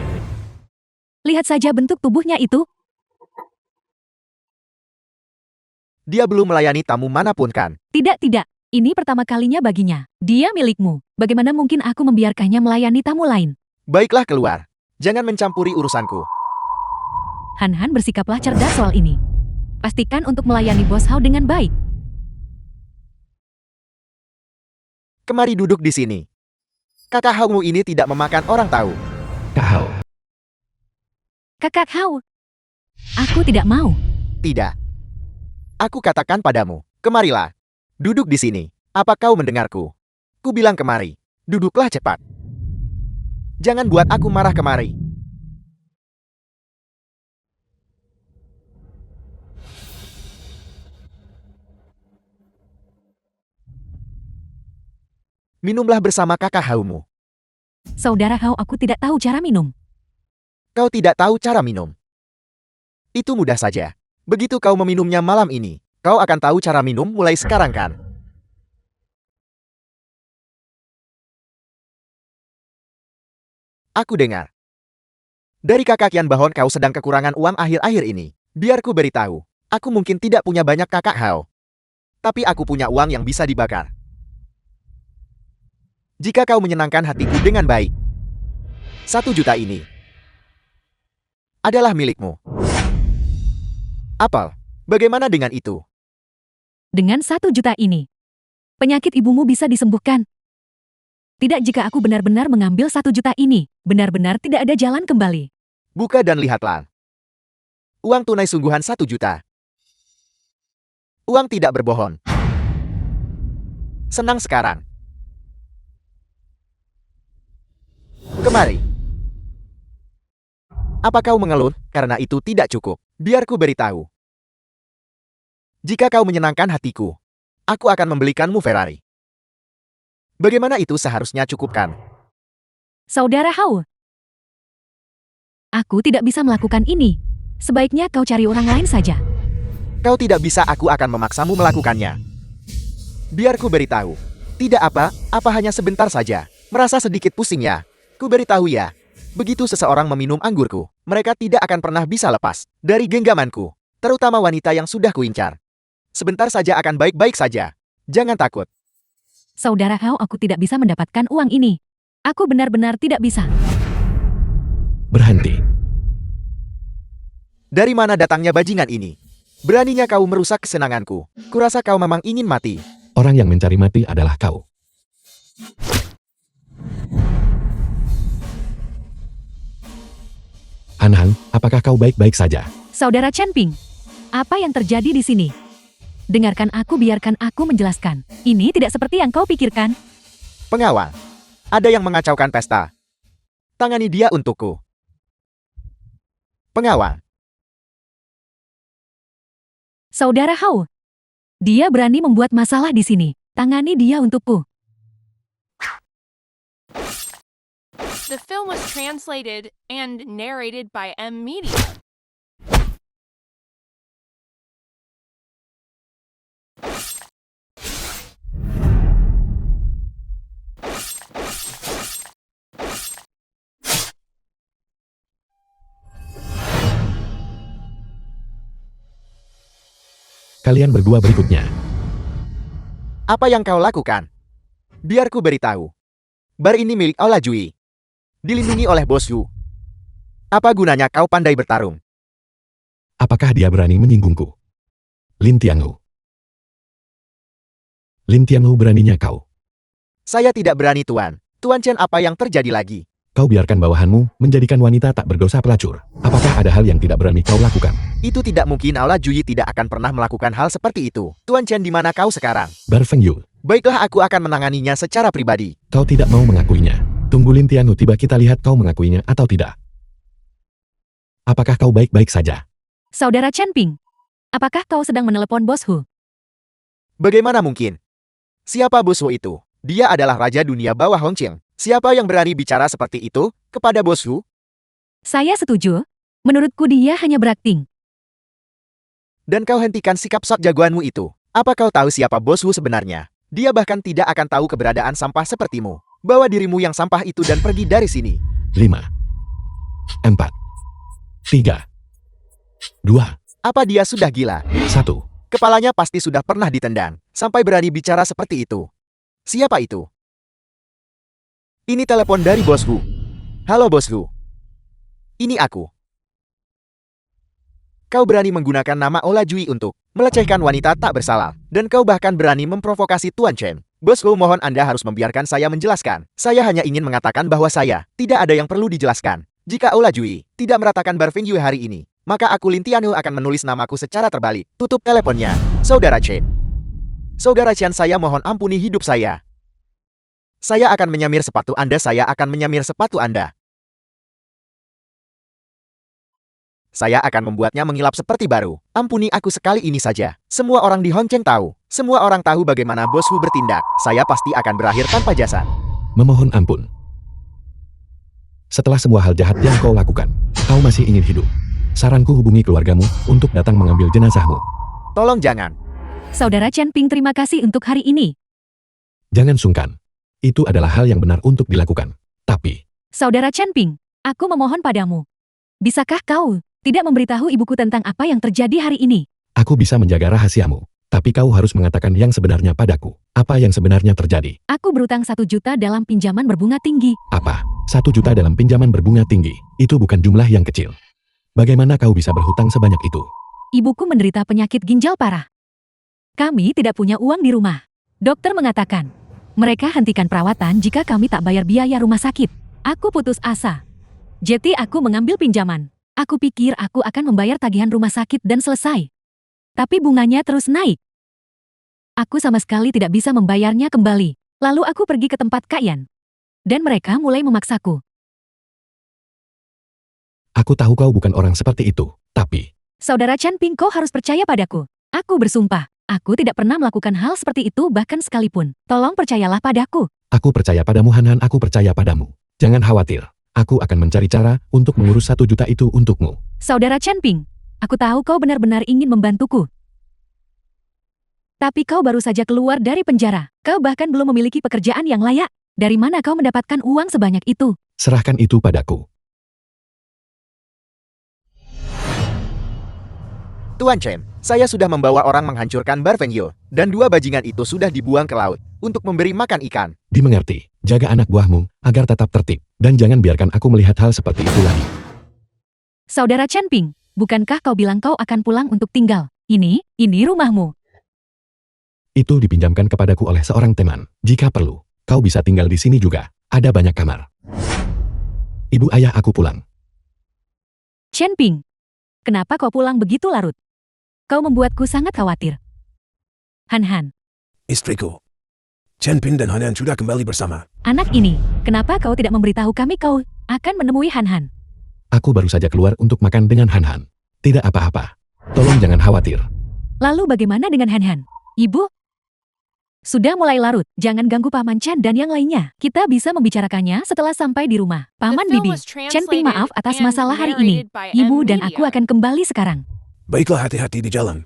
Lihat saja bentuk tubuhnya itu. Dia belum melayani tamu manapun kan? Tidak. Ini pertama kalinya baginya. Dia milikmu. Bagaimana mungkin aku membiarkannya melayani tamu lain? Baiklah, keluar. Jangan mencampuri urusanku. Han-Han, bersikaplah cerdas soal ini. Pastikan untuk melayani Bos Hao dengan baik. Kemari duduk di sini. Kakak Hao ini tidak memakan orang tahu. Kak Hao. Kakak Hao. Aku tidak mau. Tidak. Aku katakan padamu, kemarilah. Duduk di sini. Apa kau mendengarku? Ku bilang kemari. Duduklah cepat. Jangan buat aku marah, kemari. Minumlah bersama kakak Haumu. Saudara Hao, aku tidak tahu cara minum. Kau tidak tahu cara minum. Itu mudah saja. Begitu kau meminumnya malam ini, kau akan tahu cara minum mulai sekarang kan? Aku dengar. Dari kakak Kian Bahon kau sedang kekurangan uang akhir-akhir ini. Biar ku beritahu, aku mungkin tidak punya banyak kakak Hao. Tapi aku punya uang yang bisa dibakar. Jika kau menyenangkan hatiku dengan baik, 1 juta ini adalah milikmu. Apel, bagaimana dengan itu? Dengan 1 juta ini, penyakit ibumu bisa disembuhkan. Tidak jika aku benar-benar mengambil 1 juta ini, benar-benar tidak ada jalan kembali. Buka dan lihatlah. Uang tunai sungguhan 1 juta. Uang tidak berbohong. Senang sekarang. Kemari. Apa kau mengeluh karena itu tidak cukup? Biar ku beritahu. Jika kau menyenangkan hatiku, aku akan membelikanmu Ferrari. Bagaimana itu seharusnya cukupkan? Saudara Hao, aku tidak bisa melakukan ini. Sebaiknya kau cari orang lain saja. Kau tidak bisa, aku akan memaksamu melakukannya. Biar ku beritahu. Tidak apa hanya sebentar saja. Merasa sedikit pusing ya? Ku beritahu ya. Begitu seseorang meminum anggurku, mereka tidak akan pernah bisa lepas dari genggamanku. Terutama wanita yang sudah kuincar. Sebentar saja akan baik-baik saja. Jangan takut. Saudara Hao, aku tidak bisa mendapatkan uang ini. Aku benar-benar tidak bisa. Berhenti. Dari mana datangnya bajingan ini? Beraninya kau merusak kesenanganku. Kurasa kau memang ingin mati. Orang yang mencari mati adalah kau. Anhan, apakah kau baik-baik saja? Saudara Chen Ping, apa yang terjadi di sini? Dengarkan aku, biarkan aku menjelaskan. Ini tidak seperti yang kau pikirkan. Pengawal, ada yang mengacaukan pesta. Tangani dia untukku. Pengawal, Saudara Hao, dia berani membuat masalah di sini. Tangani dia untukku. The film was translated and narrated by M Media. Kalian berdua berikutnya. apa yang kau lakukan? Biar ku beritahu. Bar ini milik Aula Jui. Dilindungi oleh Bos Hu. Apa gunanya kau pandai bertarung? Apakah dia berani menyinggungku? Lin Tianhu. Lin Tianhu, beraninya kau. Saya tidak berani, Tuan. Tuan Chen, apa yang terjadi lagi? Kau biarkan bawahanmu menjadikan wanita tak berdosa pelacur. Apakah ada hal yang tidak berani kau lakukan? Itu tidak mungkin, Aula Jui tidak akan pernah melakukan hal seperti itu. Tuan Chen, di mana kau sekarang? Bar Feng Yu, Baiklah, aku akan menanganinya secara pribadi. kau tidak mau mengakuinya. Tunggu Lin Tianhu tiba, kita lihat kau mengakuinya atau tidak. Apakah kau baik-baik saja? Saudara Chen Ping, apakah kau sedang menelepon Bos Hu? Bagaimana mungkin? Siapa Bos Hu itu? Dia adalah Raja Dunia Bawah Hongqing. Siapa yang berani bicara seperti itu kepada Bos Hu? Saya setuju. Menurutku dia hanya berakting. Dan kau hentikan sikap sok jagoanmu itu. Apa kau tahu siapa Bos Hu sebenarnya? Dia bahkan tidak akan tahu keberadaan sampah sepertimu. Bawa dirimu yang sampah itu dan pergi dari sini. 5, 4, 3, 2, Apa dia sudah gila? 1. Kepalanya pasti sudah pernah ditendang. Sampai berani bicara seperti itu. Siapa itu? Ini telepon dari Bos Hu. Halo Bos Hu. Ini aku. Kau berani menggunakan nama Aula Jui untuk melecehkan wanita tak bersalah. Dan kau bahkan berani memprovokasi Tuan Chen. Bos Hu, mohon Anda harus membiarkan saya menjelaskan. Saya hanya ingin mengatakan bahwa saya tidak ada yang perlu dijelaskan. Jika Aula Jui tidak meratakan Bar Feng Yu hari ini, maka aku Lin Tianhu akan menulis namaku secara terbalik. Tutup teleponnya. Saudara Chen. Saudara Chen, saya mohon ampuni hidup saya. Saya akan menyamir sepatu Anda, saya akan menyamir sepatu Anda. Saya akan membuatnya mengilap seperti baru. Ampuni aku sekali ini saja. Semua orang di Hongqing tahu. Semua orang tahu bagaimana Bos Hu bertindak. Saya pasti akan berakhir tanpa jasa. Memohon ampun. Setelah semua hal jahat yang kau lakukan, kau masih ingin hidup. Saranku, hubungi keluargamu untuk datang mengambil jenazahmu. Tolong jangan. Saudara Chen Ping, terima kasih untuk hari ini. Jangan sungkan. Itu adalah hal yang benar untuk dilakukan. Tapi, Saudara Chen Ping, aku memohon padamu. Bisakah kau tidak memberitahu ibuku tentang apa yang terjadi hari ini? aku bisa menjaga rahasiamu. Tapi kau harus mengatakan yang sebenarnya padaku. Apa yang sebenarnya terjadi? Aku berutang 1 juta dalam pinjaman berbunga tinggi. Apa? 1 juta dalam pinjaman berbunga tinggi. Itu bukan jumlah yang kecil. Bagaimana kau bisa berhutang sebanyak itu? Ibuku menderita penyakit ginjal parah. Kami tidak punya uang di rumah. Dokter mengatakan, mereka hentikan perawatan jika kami tak bayar biaya rumah sakit. Aku putus asa. Jadi aku mengambil pinjaman. Aku pikir aku akan membayar tagihan rumah sakit dan selesai. Tapi bunganya terus naik. Aku sama sekali tidak bisa membayarnya kembali. Lalu aku pergi ke tempat Kak Yan. Dan mereka mulai memaksaku. Aku tahu kau bukan orang seperti itu, tapi Saudara Chen Ping, kau harus percaya padaku. Aku bersumpah, aku tidak pernah melakukan hal seperti itu bahkan sekalipun. Tolong percayalah padaku. aku percaya padamu Han Han, aku percaya padamu. Jangan khawatir, aku akan mencari cara untuk mengurus 1 juta itu untukmu. Saudara Chen Ping, aku tahu kau benar-benar ingin membantuku. Tapi kau baru saja keluar dari penjara. Kau bahkan belum memiliki pekerjaan yang layak. Dari mana kau mendapatkan uang sebanyak itu? Serahkan itu padaku. Tuan Chen, saya sudah membawa orang menghancurkan bar Fengyo, dan 2 bajingan itu sudah dibuang ke laut untuk memberi makan ikan. Dimengerti, jaga anak buahmu agar tetap tertib, dan jangan biarkan aku melihat hal seperti itu lagi. Saudara Chen Ping, bukankah kau bilang kau akan pulang untuk tinggal? Ini rumahmu. Itu dipinjamkan kepadaku oleh seorang teman. Jika perlu, kau bisa tinggal di sini juga. Ada banyak kamar. Ibu ayah aku pulang. Chen Ping, kenapa kau pulang begitu larut? Kau membuatku sangat khawatir. Han Han, Istriku. Chen Ping dan Hanan sudah kembali bersama. anak ini, kenapa kau tidak memberitahu kami kau akan menemui Han Han? Aku baru saja keluar untuk makan dengan Han Han. Tidak apa-apa. Tolong jangan khawatir. Lalu bagaimana dengan Han Han? Ibu? Sudah mulai larut, jangan ganggu Paman Chen dan yang lainnya. Kita bisa membicarakannya setelah sampai di rumah. Paman The film Bibi, was Chen Ping translated maaf atas and masalah hari ini. narrated by Ibu M. dan aku Media. akan kembali sekarang. Baiklah, hati-hati di jalan.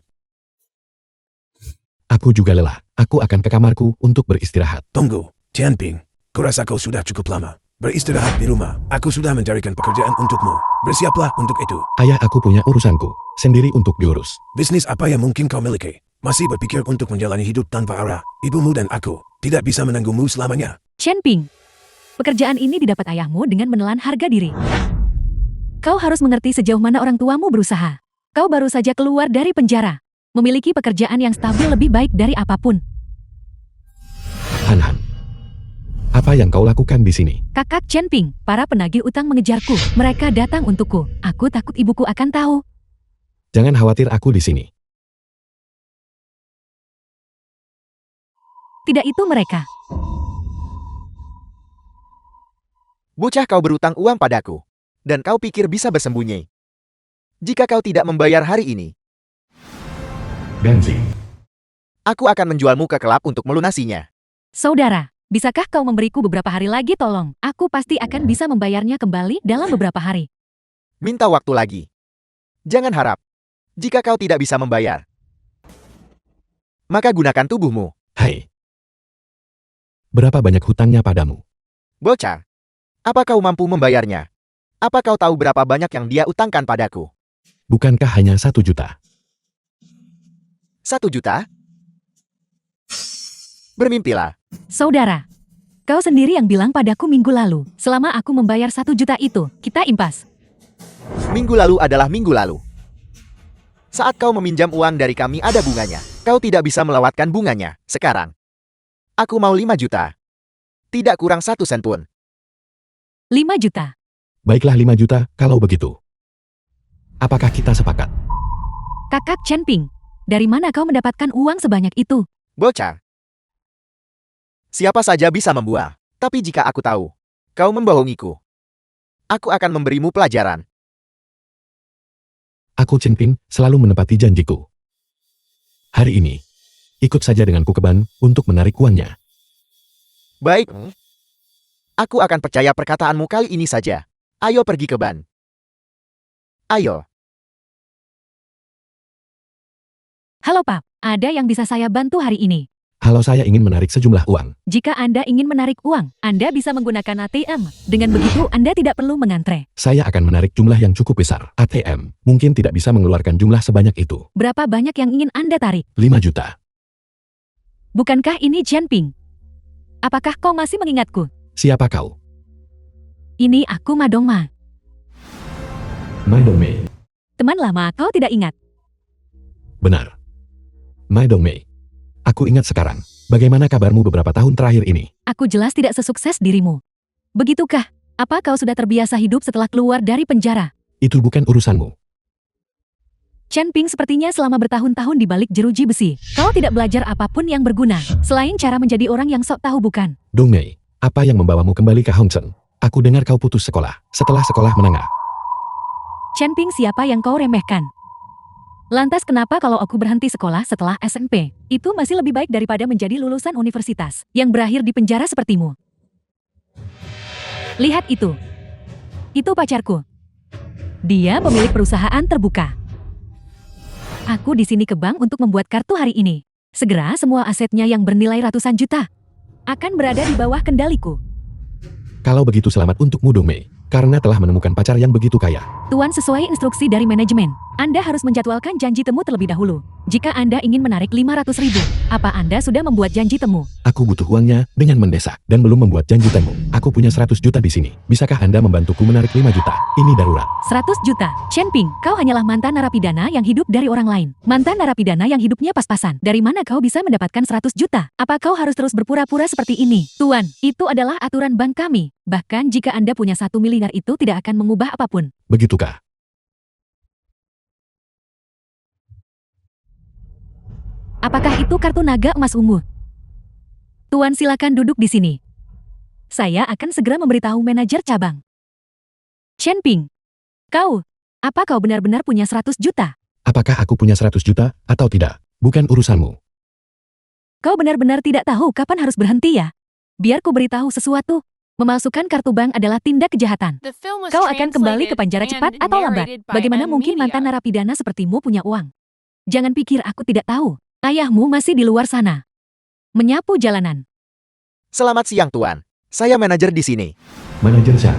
Aku juga lelah. Aku akan ke kamarku untuk beristirahat. Tunggu, Chen Ping. Kurasa kau sudah cukup lama. Beristirahat di rumah. Aku sudah mencarikan pekerjaan untukmu. Bersiaplah untuk itu. Ayah aku punya urusanku sendiri untuk diurus. Bisnis apa yang mungkin kau miliki? Masih berpikir untuk menjalani hidup tanpa arah. Ibumu dan aku tidak bisa menangguhmu selamanya. Chen Ping, pekerjaan ini didapat ayahmu dengan menelan harga diri. Kau harus mengerti sejauh mana orang tuamu berusaha. Kau baru saja keluar dari penjara. Memiliki pekerjaan yang stabil lebih baik dari apapun. Han Han, apa yang kau lakukan di sini? Kakak Chen Ping, para penagih utang mengejarku. Mereka datang untukku. Aku takut ibuku akan tahu. Jangan khawatir, aku di sini. Tidak, itu mereka. Bocah, kau berutang uang padaku. Dan kau pikir bisa bersembunyi. Jika kau tidak membayar hari ini, Bensin. aku akan menjualmu ke kelab untuk melunasinya. Saudara, bisakah kau memberiku beberapa hari lagi tolong? Aku pasti akan bisa membayarnya kembali dalam beberapa hari. Minta waktu lagi. Jangan harap. Jika kau tidak bisa membayar, maka gunakan tubuhmu. Hai. Berapa banyak hutangnya padamu? Bocah, apa kau mampu membayarnya? Apa kau tahu berapa banyak yang dia utangkan padaku? Bukankah hanya 1 juta? 1 juta? Bermimpilah. Saudara, kau sendiri yang bilang padaku minggu lalu, selama aku membayar 1 juta itu, kita impas. Minggu lalu adalah minggu lalu. Saat kau meminjam uang dari kami ada bunganya. Kau tidak bisa melewatkan bunganya. Sekarang, aku mau 5 juta. Tidak kurang 1 sen pun. 5 juta. Baiklah 5 juta, kalau begitu. Apakah kita sepakat? Kakak Chen Ping, dari mana kau mendapatkan uang sebanyak itu? Bocah. Siapa saja bisa membual. Tapi jika aku tahu, kau membohongiku, aku akan memberimu pelajaran. Aku Chen Ping selalu menepati janjiku. Hari ini, ikut saja denganku ke ban untuk menarik uangnya. Baik. Aku akan percaya perkataanmu kali ini saja. Ayo pergi ke ban. Ayo. Halo Pak, ada yang bisa saya bantu hari ini? Halo, saya ingin menarik sejumlah uang. Jika Anda ingin menarik uang, Anda bisa menggunakan ATM. Dengan begitu, Anda tidak perlu mengantre. Saya akan menarik jumlah yang cukup besar. ATM mungkin tidak bisa mengeluarkan jumlah sebanyak itu. Berapa banyak yang ingin Anda tarik? 5 juta. Bukankah ini Chen Ping? Apakah kau masih mengingatku? Siapa kau? Ini aku Ma Dongma. Mai Dongmei. Teman lama, kau tidak ingat? Benar. Mai Dongmei. Aku ingat sekarang. Bagaimana kabarmu beberapa tahun terakhir ini? Aku jelas tidak sesukses dirimu. Begitukah? Apa kau sudah terbiasa hidup setelah keluar dari penjara? Itu bukan urusanmu. Chen Ping sepertinya selama bertahun-tahun di balik jeruji besi. Kau tidak belajar apapun yang berguna, selain cara menjadi orang yang sok tahu bukan? Dongmei, apa yang membawamu kembali ke Hongcheng? Aku dengar kau putus sekolah setelah sekolah menengah. Chen Ping, siapa yang kau remehkan? Lantas kenapa kalau aku berhenti sekolah setelah SMP, itu masih lebih baik daripada menjadi lulusan universitas yang berakhir di penjara sepertimu? Lihat itu. Itu pacarku. Dia pemilik perusahaan terbuka. Aku di sini ke bank untuk membuat kartu hari ini. Segera semua asetnya yang bernilai ratusan juta akan berada di bawah kendaliku. Kalau begitu selamat untukmu Dong Mei, karena telah menemukan pacar yang begitu kaya. Tuan, sesuai instruksi dari manajemen, Anda harus menjadwalkan janji temu terlebih dahulu. Jika Anda ingin menarik 500.000, apa Anda sudah membuat janji temu? Aku butuh uangnya dengan mendesak dan belum membuat janji temu. Aku punya 100 juta di sini. Bisakah Anda membantuku menarik 5 juta? Ini darurat. 100 juta. Chen Ping, kau hanyalah mantan narapidana yang hidup dari orang lain. Mantan narapidana yang hidupnya pas-pasan. Dari mana kau bisa mendapatkan 100 juta? Apa kau harus terus berpura-pura seperti ini? Tuan, itu adalah aturan bank kami. Bahkan jika Anda punya 1 miliar itu tidak akan mengubah apapun. Begitukah? Apakah itu kartu naga emas ungu? Tuan, silakan duduk di sini. Saya akan segera memberitahu manajer cabang. Chen Ping, apa kau benar-benar punya 100 juta? Apakah aku punya 100 juta atau tidak? Bukan urusanmu. Kau benar-benar tidak tahu kapan harus berhenti ya? Biar ku beritahu sesuatu. Memalsukan kartu bank adalah tindak kejahatan. The film was Kau akan kembali ke penjara translated cepat and atau lambat. narrated by Bagaimana M. mungkin Media. mantan narapidana sepertimu punya uang? Jangan pikir aku tidak tahu. Ayahmu masih di luar sana. Menyapu jalanan. Selamat siang Tuan. Saya manajer di sini. Manajer Shan.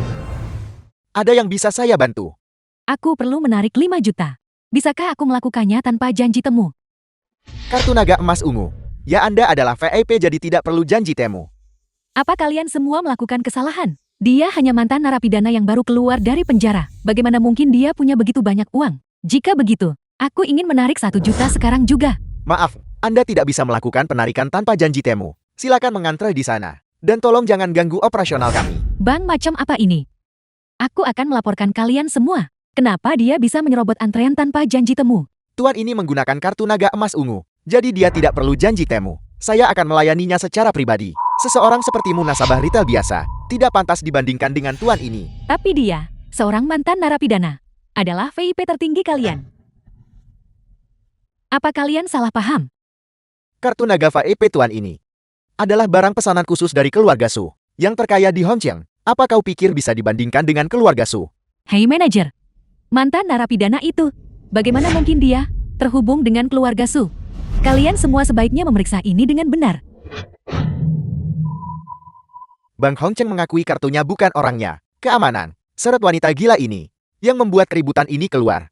Ada yang bisa saya bantu? Aku perlu menarik 5 juta. Bisakah aku melakukannya tanpa janji temu? Kartu naga emas ungu. Ya, Anda adalah VIP jadi tidak perlu janji temu. Apa kalian semua melakukan kesalahan? Dia hanya mantan narapidana yang baru keluar dari penjara. Bagaimana mungkin dia punya begitu banyak uang? Jika begitu, aku ingin menarik 1 juta sekarang juga. Maaf, Anda tidak bisa melakukan penarikan tanpa janji temu. Silakan mengantre di sana. Dan tolong jangan ganggu operasional kami. Bank macam apa ini? Aku akan melaporkan kalian semua. Kenapa dia bisa menyerobot antrean tanpa janji temu? Tuan ini menggunakan kartu naga emas ungu. Jadi dia tidak perlu janji temu. Saya akan melayaninya secara pribadi. Seseorang sepertimu nasabah retail biasa. Tidak pantas dibandingkan dengan tuan ini. Tapi dia, seorang mantan narapidana, adalah VIP tertinggi kalian. Apa kalian salah paham? Kartu naga VIP tuan ini adalah barang pesanan khusus dari keluarga Su yang terkaya di Hongqiang. Apa kau pikir bisa dibandingkan dengan keluarga Su? Hei manajer, mantan narapidana itu, bagaimana mungkin dia terhubung dengan keluarga Su? Kalian semua sebaiknya memeriksa ini dengan benar. Bank Hongqiang mengakui kartunya bukan orangnya. Keamanan, seret wanita gila ini yang membuat keributan ini keluar.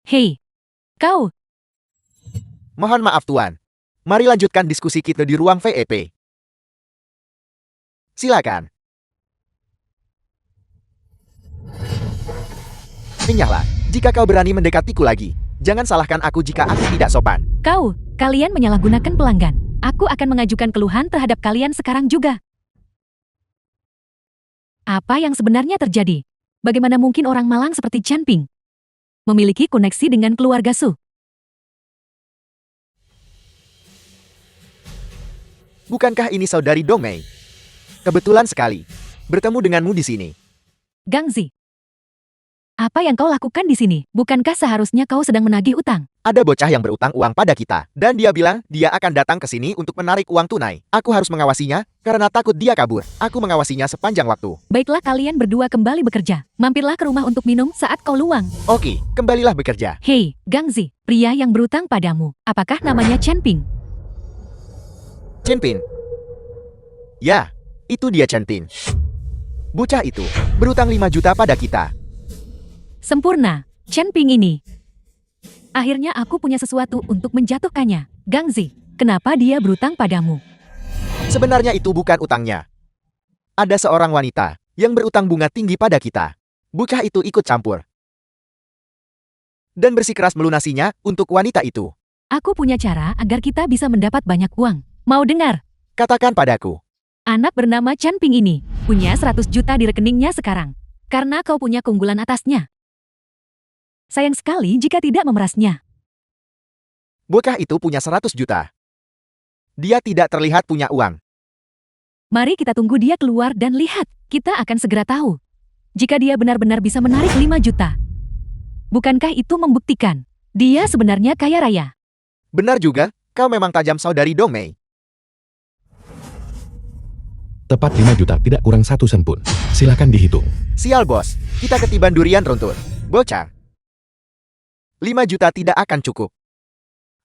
Hei, kau. Mohon maaf tuan. Mari lanjutkan diskusi kita di ruang VIP. Silakan. Menyala, jika kau berani mendekatiku lagi, jangan salahkan aku jika aku tidak sopan. Kalian menyalahgunakan pelanggan. Aku akan mengajukan keluhan terhadap kalian sekarang juga. Apa yang sebenarnya terjadi? Bagaimana mungkin orang malang seperti Chen Ping memiliki koneksi dengan keluarga Su? Bukankah ini saudari Dong Mei? Kebetulan sekali bertemu denganmu di sini. Gangzi, apa yang kau lakukan di sini? Bukankah seharusnya kau sedang menagih utang? Ada bocah yang berutang uang pada kita, dan dia bilang dia akan datang ke sini untuk menarik uang tunai. Aku harus mengawasinya, karena takut dia kabur. Aku mengawasinya sepanjang waktu. Baiklah, kalian berdua kembali bekerja. Mampirlah ke rumah untuk minum saat kau luang. Oke, kembalilah bekerja. Hei, Gangzi, pria yang berutang padamu. Apakah namanya Chen Ping? Chen Pin. Ya, itu dia Chen Pin. Bocah itu berutang 5 juta pada kita. Sempurna, Chen Ping ini. Akhirnya aku punya sesuatu untuk menjatuhkannya. Gangzi, kenapa dia berutang padamu? Sebenarnya itu bukan utangnya. Ada seorang wanita yang berutang bunga tinggi pada kita. Bocah itu ikut campur dan bersikeras melunasinya untuk wanita itu. Aku punya cara agar kita bisa mendapat banyak uang. Mau dengar? Katakan padaku. Anak bernama Chen Ping ini punya 100 juta di rekeningnya sekarang. Karena kau punya keunggulan atasnya. Sayang sekali jika tidak memerasnya. Bocah itu punya 100 juta. Dia tidak terlihat punya uang. Mari kita tunggu dia keluar dan lihat, kita akan segera tahu. Jika dia benar-benar bisa menarik 5 juta. Bukankah itu membuktikan dia sebenarnya kaya raya? Benar juga, kau memang tajam saudari Dong Mei. Tepat 5 juta tidak kurang 1 sen pun. Silakan dihitung. Sial bos, kita ketiban durian runtun. Bocah. 5 juta tidak akan cukup.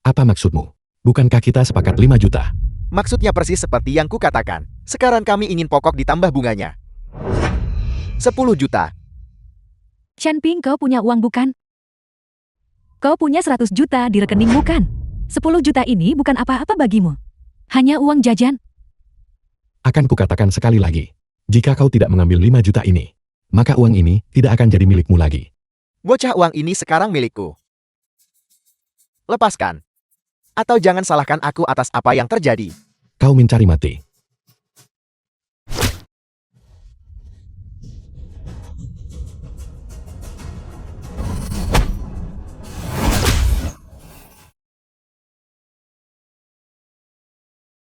Apa maksudmu? Bukankah kita sepakat 5 juta? Maksudnya persis seperti yang kukatakan. Sekarang kami ingin pokok ditambah bunganya. 10 juta. Chen Ping, kau punya uang bukan? Kau punya 100 juta di rekening bukan? 10 juta ini bukan apa-apa bagimu. Hanya uang jajan. Akan kukatakan sekali lagi. Jika kau tidak mengambil 5 juta ini, maka uang ini tidak akan jadi milikmu lagi. Bocah, uang ini sekarang milikku. Lepaskan. Atau jangan salahkan aku atas apa yang terjadi. Kau mencari mati.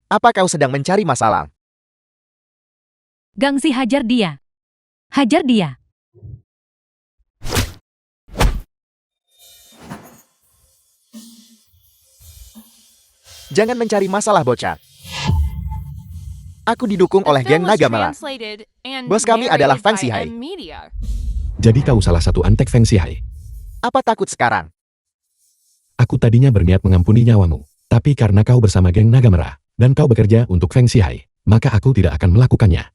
Apa kau sedang mencari masalah? Gangsi, hajar dia. Hajar dia. Jangan mencari masalah, bocah. Aku didukung The oleh geng film was Naga Merah. translated and Bos kami adalah narrated Fang by Sihai. M Media. Jadi kau salah satu antek Feng Sihai. Apa takut sekarang? Aku tadinya berniat mengampuni nyawamu. Tapi karena kau bersama geng Naga Merah, dan kau bekerja untuk Feng Sihai, maka aku tidak akan melakukannya.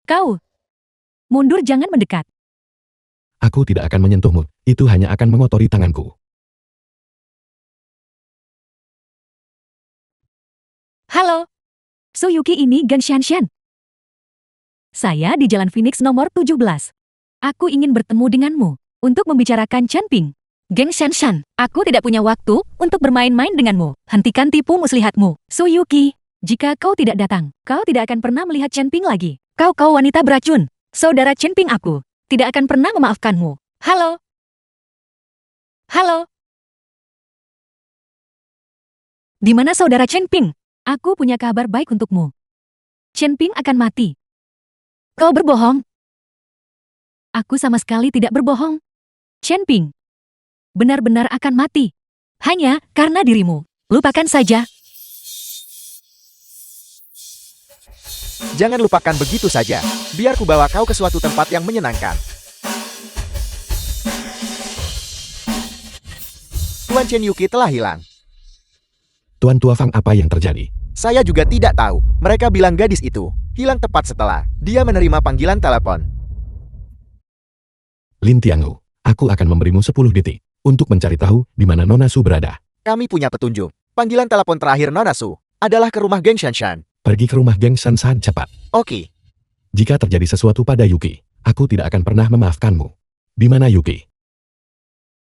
Kau. Mundur, jangan mendekat. Aku tidak akan menyentuhmu, itu hanya akan mengotori tanganku. Halo. Suyuki, ini Gan Xianshan. Saya di Jalan Phoenix nomor 17. Aku ingin bertemu denganmu untuk membicarakan Chen Ping. Geng Xianshan, aku tidak punya waktu untuk bermain-main denganmu. Hentikan tipu muslihatmu. Suyuki, jika kau tidak datang, kau tidak akan pernah melihat Chen Ping lagi. Kau wanita beracun. Saudara Chen Ping, aku tidak akan pernah memaafkanmu. Halo. Halo. Di mana saudara Chen Ping? Aku punya kabar baik untukmu. Chen Ping akan mati. Kau berbohong. Aku sama sekali tidak berbohong. Chen Ping benar-benar akan mati. Hanya karena dirimu. Lupakan saja. Jangan lupakan begitu saja. Biar ku bawa kau ke suatu tempat yang menyenangkan. Tuan Chen Yuki telah hilang. Tuan Tua Fang, apa yang terjadi? Saya juga tidak tahu. Mereka bilang gadis itu hilang tepat setelah dia menerima panggilan telepon. Lin Tiangu, aku akan memberimu 10 detik untuk mencari tahu di mana Nona Su berada. Kami punya petunjuk. Panggilan telepon terakhir Nona Su adalah ke rumah geng Shanshan. Pergi ke rumah geng San cepat. Oke. Jika terjadi sesuatu pada Yuki, aku tidak akan pernah memaafkanmu. Di mana Yuki?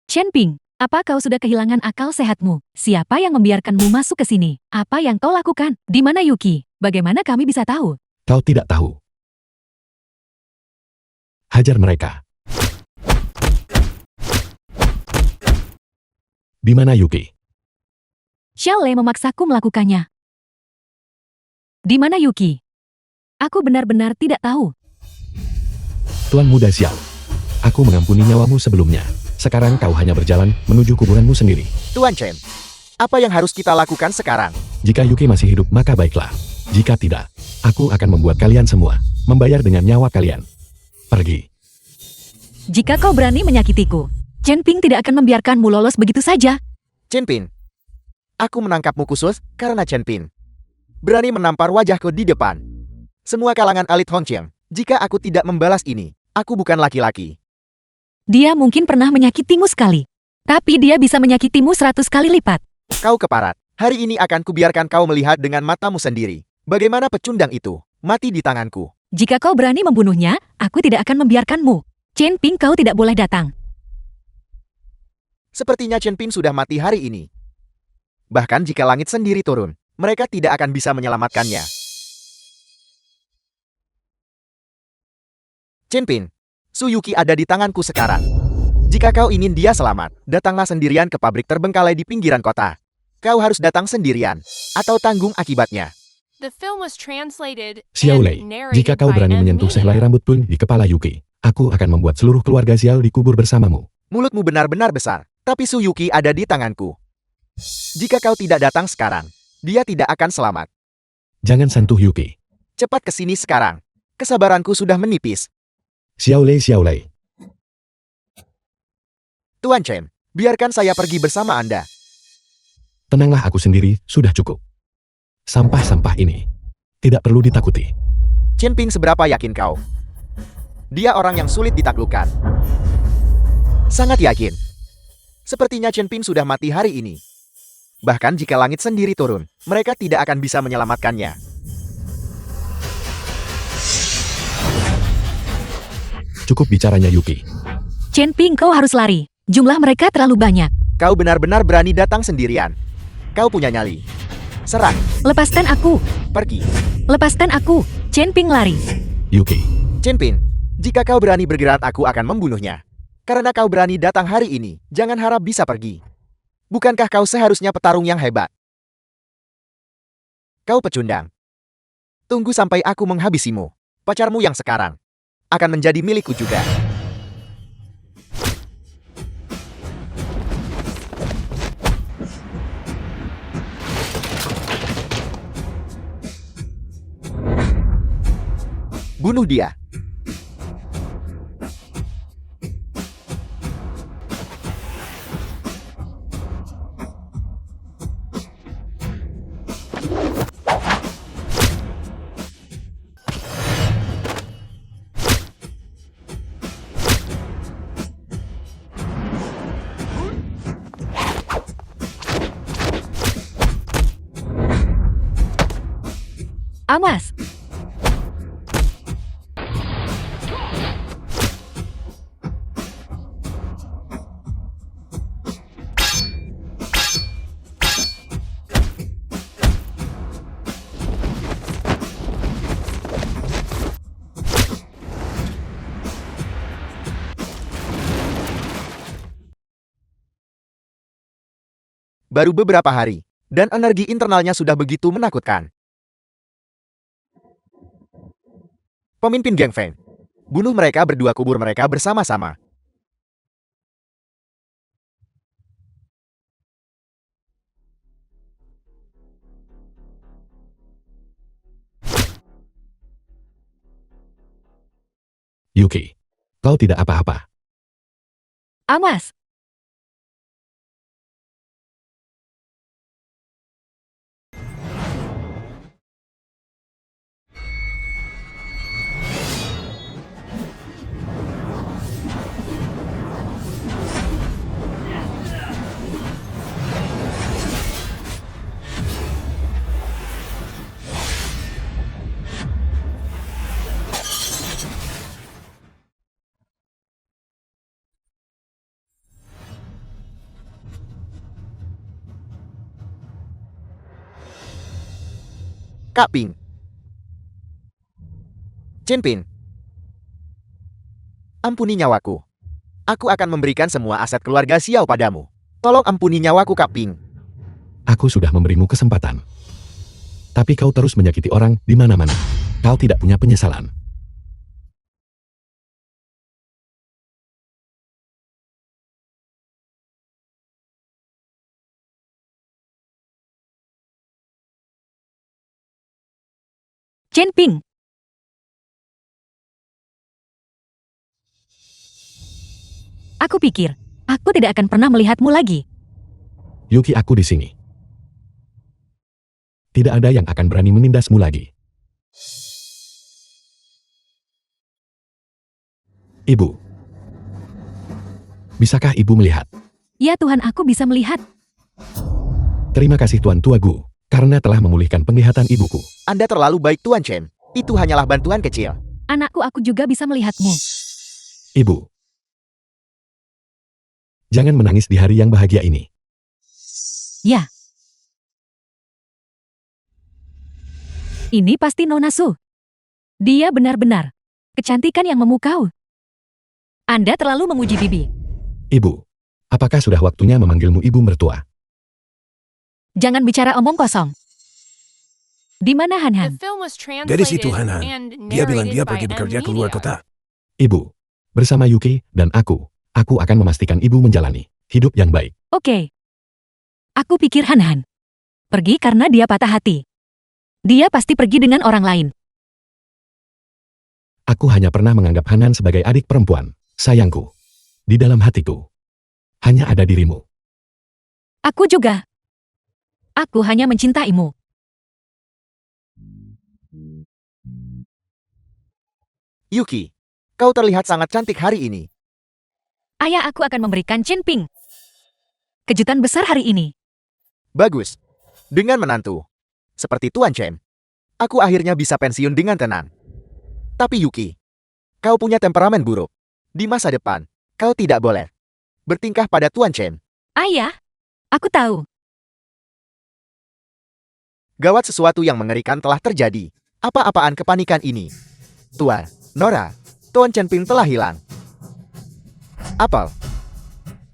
Chen Ping, apa kau sudah kehilangan akal sehatmu? Siapa yang membiarkanmu masuk ke sini? Apa yang kau lakukan? Di mana Yuki? Bagaimana kami bisa tahu? Kau tidak tahu. Hajar mereka. Di mana Yuki? Xiao Lei memaksaku melakukannya. Di mana Yuki? Aku benar-benar tidak tahu. Tuan Muda Xiao, aku mengampuni nyawamu sebelumnya. Sekarang kau hanya berjalan menuju kuburanmu sendiri. Tuan Chen, apa yang harus kita lakukan sekarang? Jika Yuki masih hidup maka baiklah. Jika tidak, aku akan membuat kalian semua membayar dengan nyawa kalian. Pergi. Jika kau berani menyakitiku, Chen Ping tidak akan membiarkanmu lolos begitu saja. Chen Pin, aku menangkapmu khusus karena Chen Pin berani menampar wajahku di depan semua kalangan elit Hongqiang. Jika aku tidak membalas ini, aku bukan laki-laki. Dia mungkin pernah menyakitimu sekali, tapi dia bisa menyakitimu 100 kali lipat. Kau keparat. Hari ini akan kubiarkan kau melihat dengan matamu sendiri bagaimana pecundang itu mati di tanganku. Jika kau berani membunuhnya, aku tidak akan membiarkanmu. Chen Ping, kau tidak boleh datang. Sepertinya Chen Pin sudah mati hari ini. Bahkan jika langit sendiri turun, mereka tidak akan bisa menyelamatkannya. Chen Pin, Su Yuki ada di tanganku sekarang. Jika kau ingin dia selamat, datanglah sendirian ke pabrik terbengkalai di pinggiran kota. Kau harus datang sendirian, atau tanggung akibatnya. The film was translated Xiao and Lei, narrated jika kau by berani M. menyentuh Media. sehelai rambut pun di kepala Yuki, aku akan membuat seluruh keluarga Xiao dikubur bersamamu. Mulutmu benar-benar besar, tapi Suyuki ada di tanganku. Jika kau tidak datang sekarang, dia tidak akan selamat. Jangan sentuh Yuki. Cepat ke sini sekarang. Kesabaranku sudah menipis. Xiao Lei. Tuan Chen, biarkan saya pergi bersama Anda. Tenanglah, aku sendiri, sudah cukup. Sampah-sampah ini tidak perlu ditakuti. Chen Ping, seberapa yakin kau? Dia orang yang sulit ditaklukkan. Sangat yakin. Sepertinya Chen Ping sudah mati hari ini. Bahkan jika langit sendiri turun, mereka tidak akan bisa menyelamatkannya. Cukup bicaranya Yuki. Chen Ping, kau harus lari. Jumlah mereka terlalu banyak. Kau benar-benar berani datang sendirian. Kau punya nyali. Serang, Lepaskan aku. pergi. Lepaskan aku. Chen Ping lari. Yuki, Chen Ping, jika kau berani bergerak, aku akan membunuhnya. Karena kau berani datang hari ini, jangan harap bisa pergi. Bukankah kau seharusnya petarung yang hebat? Kau pecundang. Tunggu sampai aku menghabisimu. Pacarmu yang sekarang akan menjadi milikku juga. Bunuh dia. Awas. Baru beberapa hari, dan energi internalnya sudah begitu menakutkan. Pemimpin geng Feng. Bunuh mereka berdua, kubur mereka bersama-sama. Yuki, kau tidak apa-apa. Awas. Kak Ping. Chen Ping. Ampuni nyawaku. Aku akan memberikan semua aset keluarga Xiao padamu. Tolong ampuni nyawaku, Kak Ping. Aku sudah memberimu kesempatan. Tapi kau terus menyakiti orang di mana-mana. Kau tidak punya penyesalan. Chen Ping. Aku pikir, aku tidak akan pernah melihatmu lagi. Yuki, aku di sini. Tidak ada yang akan berani menindasmu lagi. Ibu. Bisakah ibu melihat? Ya Tuhan, aku bisa melihat. Terima kasih Tuan Tuagu, karena telah memulihkan penglihatan ibuku. Anda terlalu baik, Tuan Chen. Itu hanyalah bantuan kecil. Anakku, aku juga bisa melihatmu. Ibu. Jangan menangis di hari yang bahagia ini. Ya. Ini pasti Nona Su. Dia benar-benar kecantikan yang memukau. Anda terlalu memuji Bibi. Ibu, apakah sudah waktunya memanggilmu ibu mertua? Jangan bicara omong kosong. Di mana The Han-Han? film was Dari situ translated Han-Han. and Dia bilang dia narrated by pergi M bekerja keluar Media. kota. Ibu, bersama Yuki dan aku akan memastikan ibu menjalani hidup yang baik. Oke. Aku pikir Han-Han pergi karena dia patah hati. Dia pasti pergi dengan orang lain. Aku hanya pernah menganggap Hanan sebagai adik perempuan, sayangku. Di dalam hatiku, hanya ada dirimu. Aku juga. Aku hanya mencintaimu. Yuki, kau terlihat sangat cantik hari ini. Ayah aku akan memberikan Chen Ping kejutan besar hari ini. Bagus. Dengan menantu. Seperti Tuan Chen. Aku akhirnya bisa pensiun dengan tenang. Tapi Yuki, kau punya temperamen buruk. Di masa depan, kau tidak boleh bertingkah pada Tuan Chen. Ayah, aku tahu. Gawat, sesuatu yang mengerikan telah terjadi. Apa-apaan kepanikan ini? Tuan, Nora, Tuan Chen Ping telah hilang. Apel.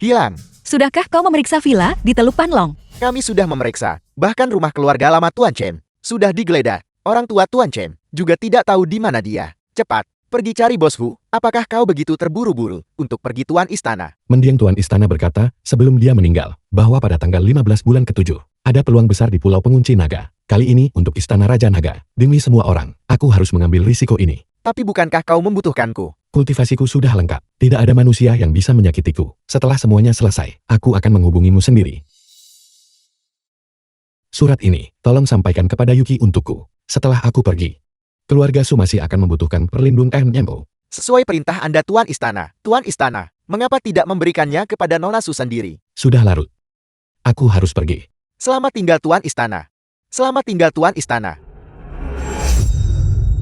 Hilang. Sudahkah kau memeriksa villa di Teluk Panlong? Kami sudah memeriksa. Bahkan rumah keluarga lama Tuan Chen sudah digeledah. Orang tua Tuan Chen juga tidak tahu di mana dia. Cepat, pergi cari Bos Hu. Apakah kau begitu terburu-buru untuk pergi Tuan Istana? Mendiang Tuan Istana berkata, sebelum dia meninggal, bahwa pada tanggal 15 bulan ke-7, ada peluang besar di Pulau Pengunci Naga. Kali ini untuk Istana Raja Naga. Demi semua orang, aku harus mengambil risiko ini. Tapi bukankah kau membutuhkanku? Kultivasiku sudah lengkap. Tidak ada manusia yang bisa menyakitiku. Setelah semuanya selesai, aku akan menghubungimu sendiri. Surat ini, tolong sampaikan kepada Yuki untukku. Setelah aku pergi, keluarga Su masih akan membutuhkan perlindungan MMO. Sesuai perintah Anda Tuan Istana. Tuan Istana, mengapa tidak memberikannya kepada Nona Su sendiri? Sudah larut. Aku harus pergi. Selamat tinggal Tuan Istana. Selamat tinggal Tuan Istana.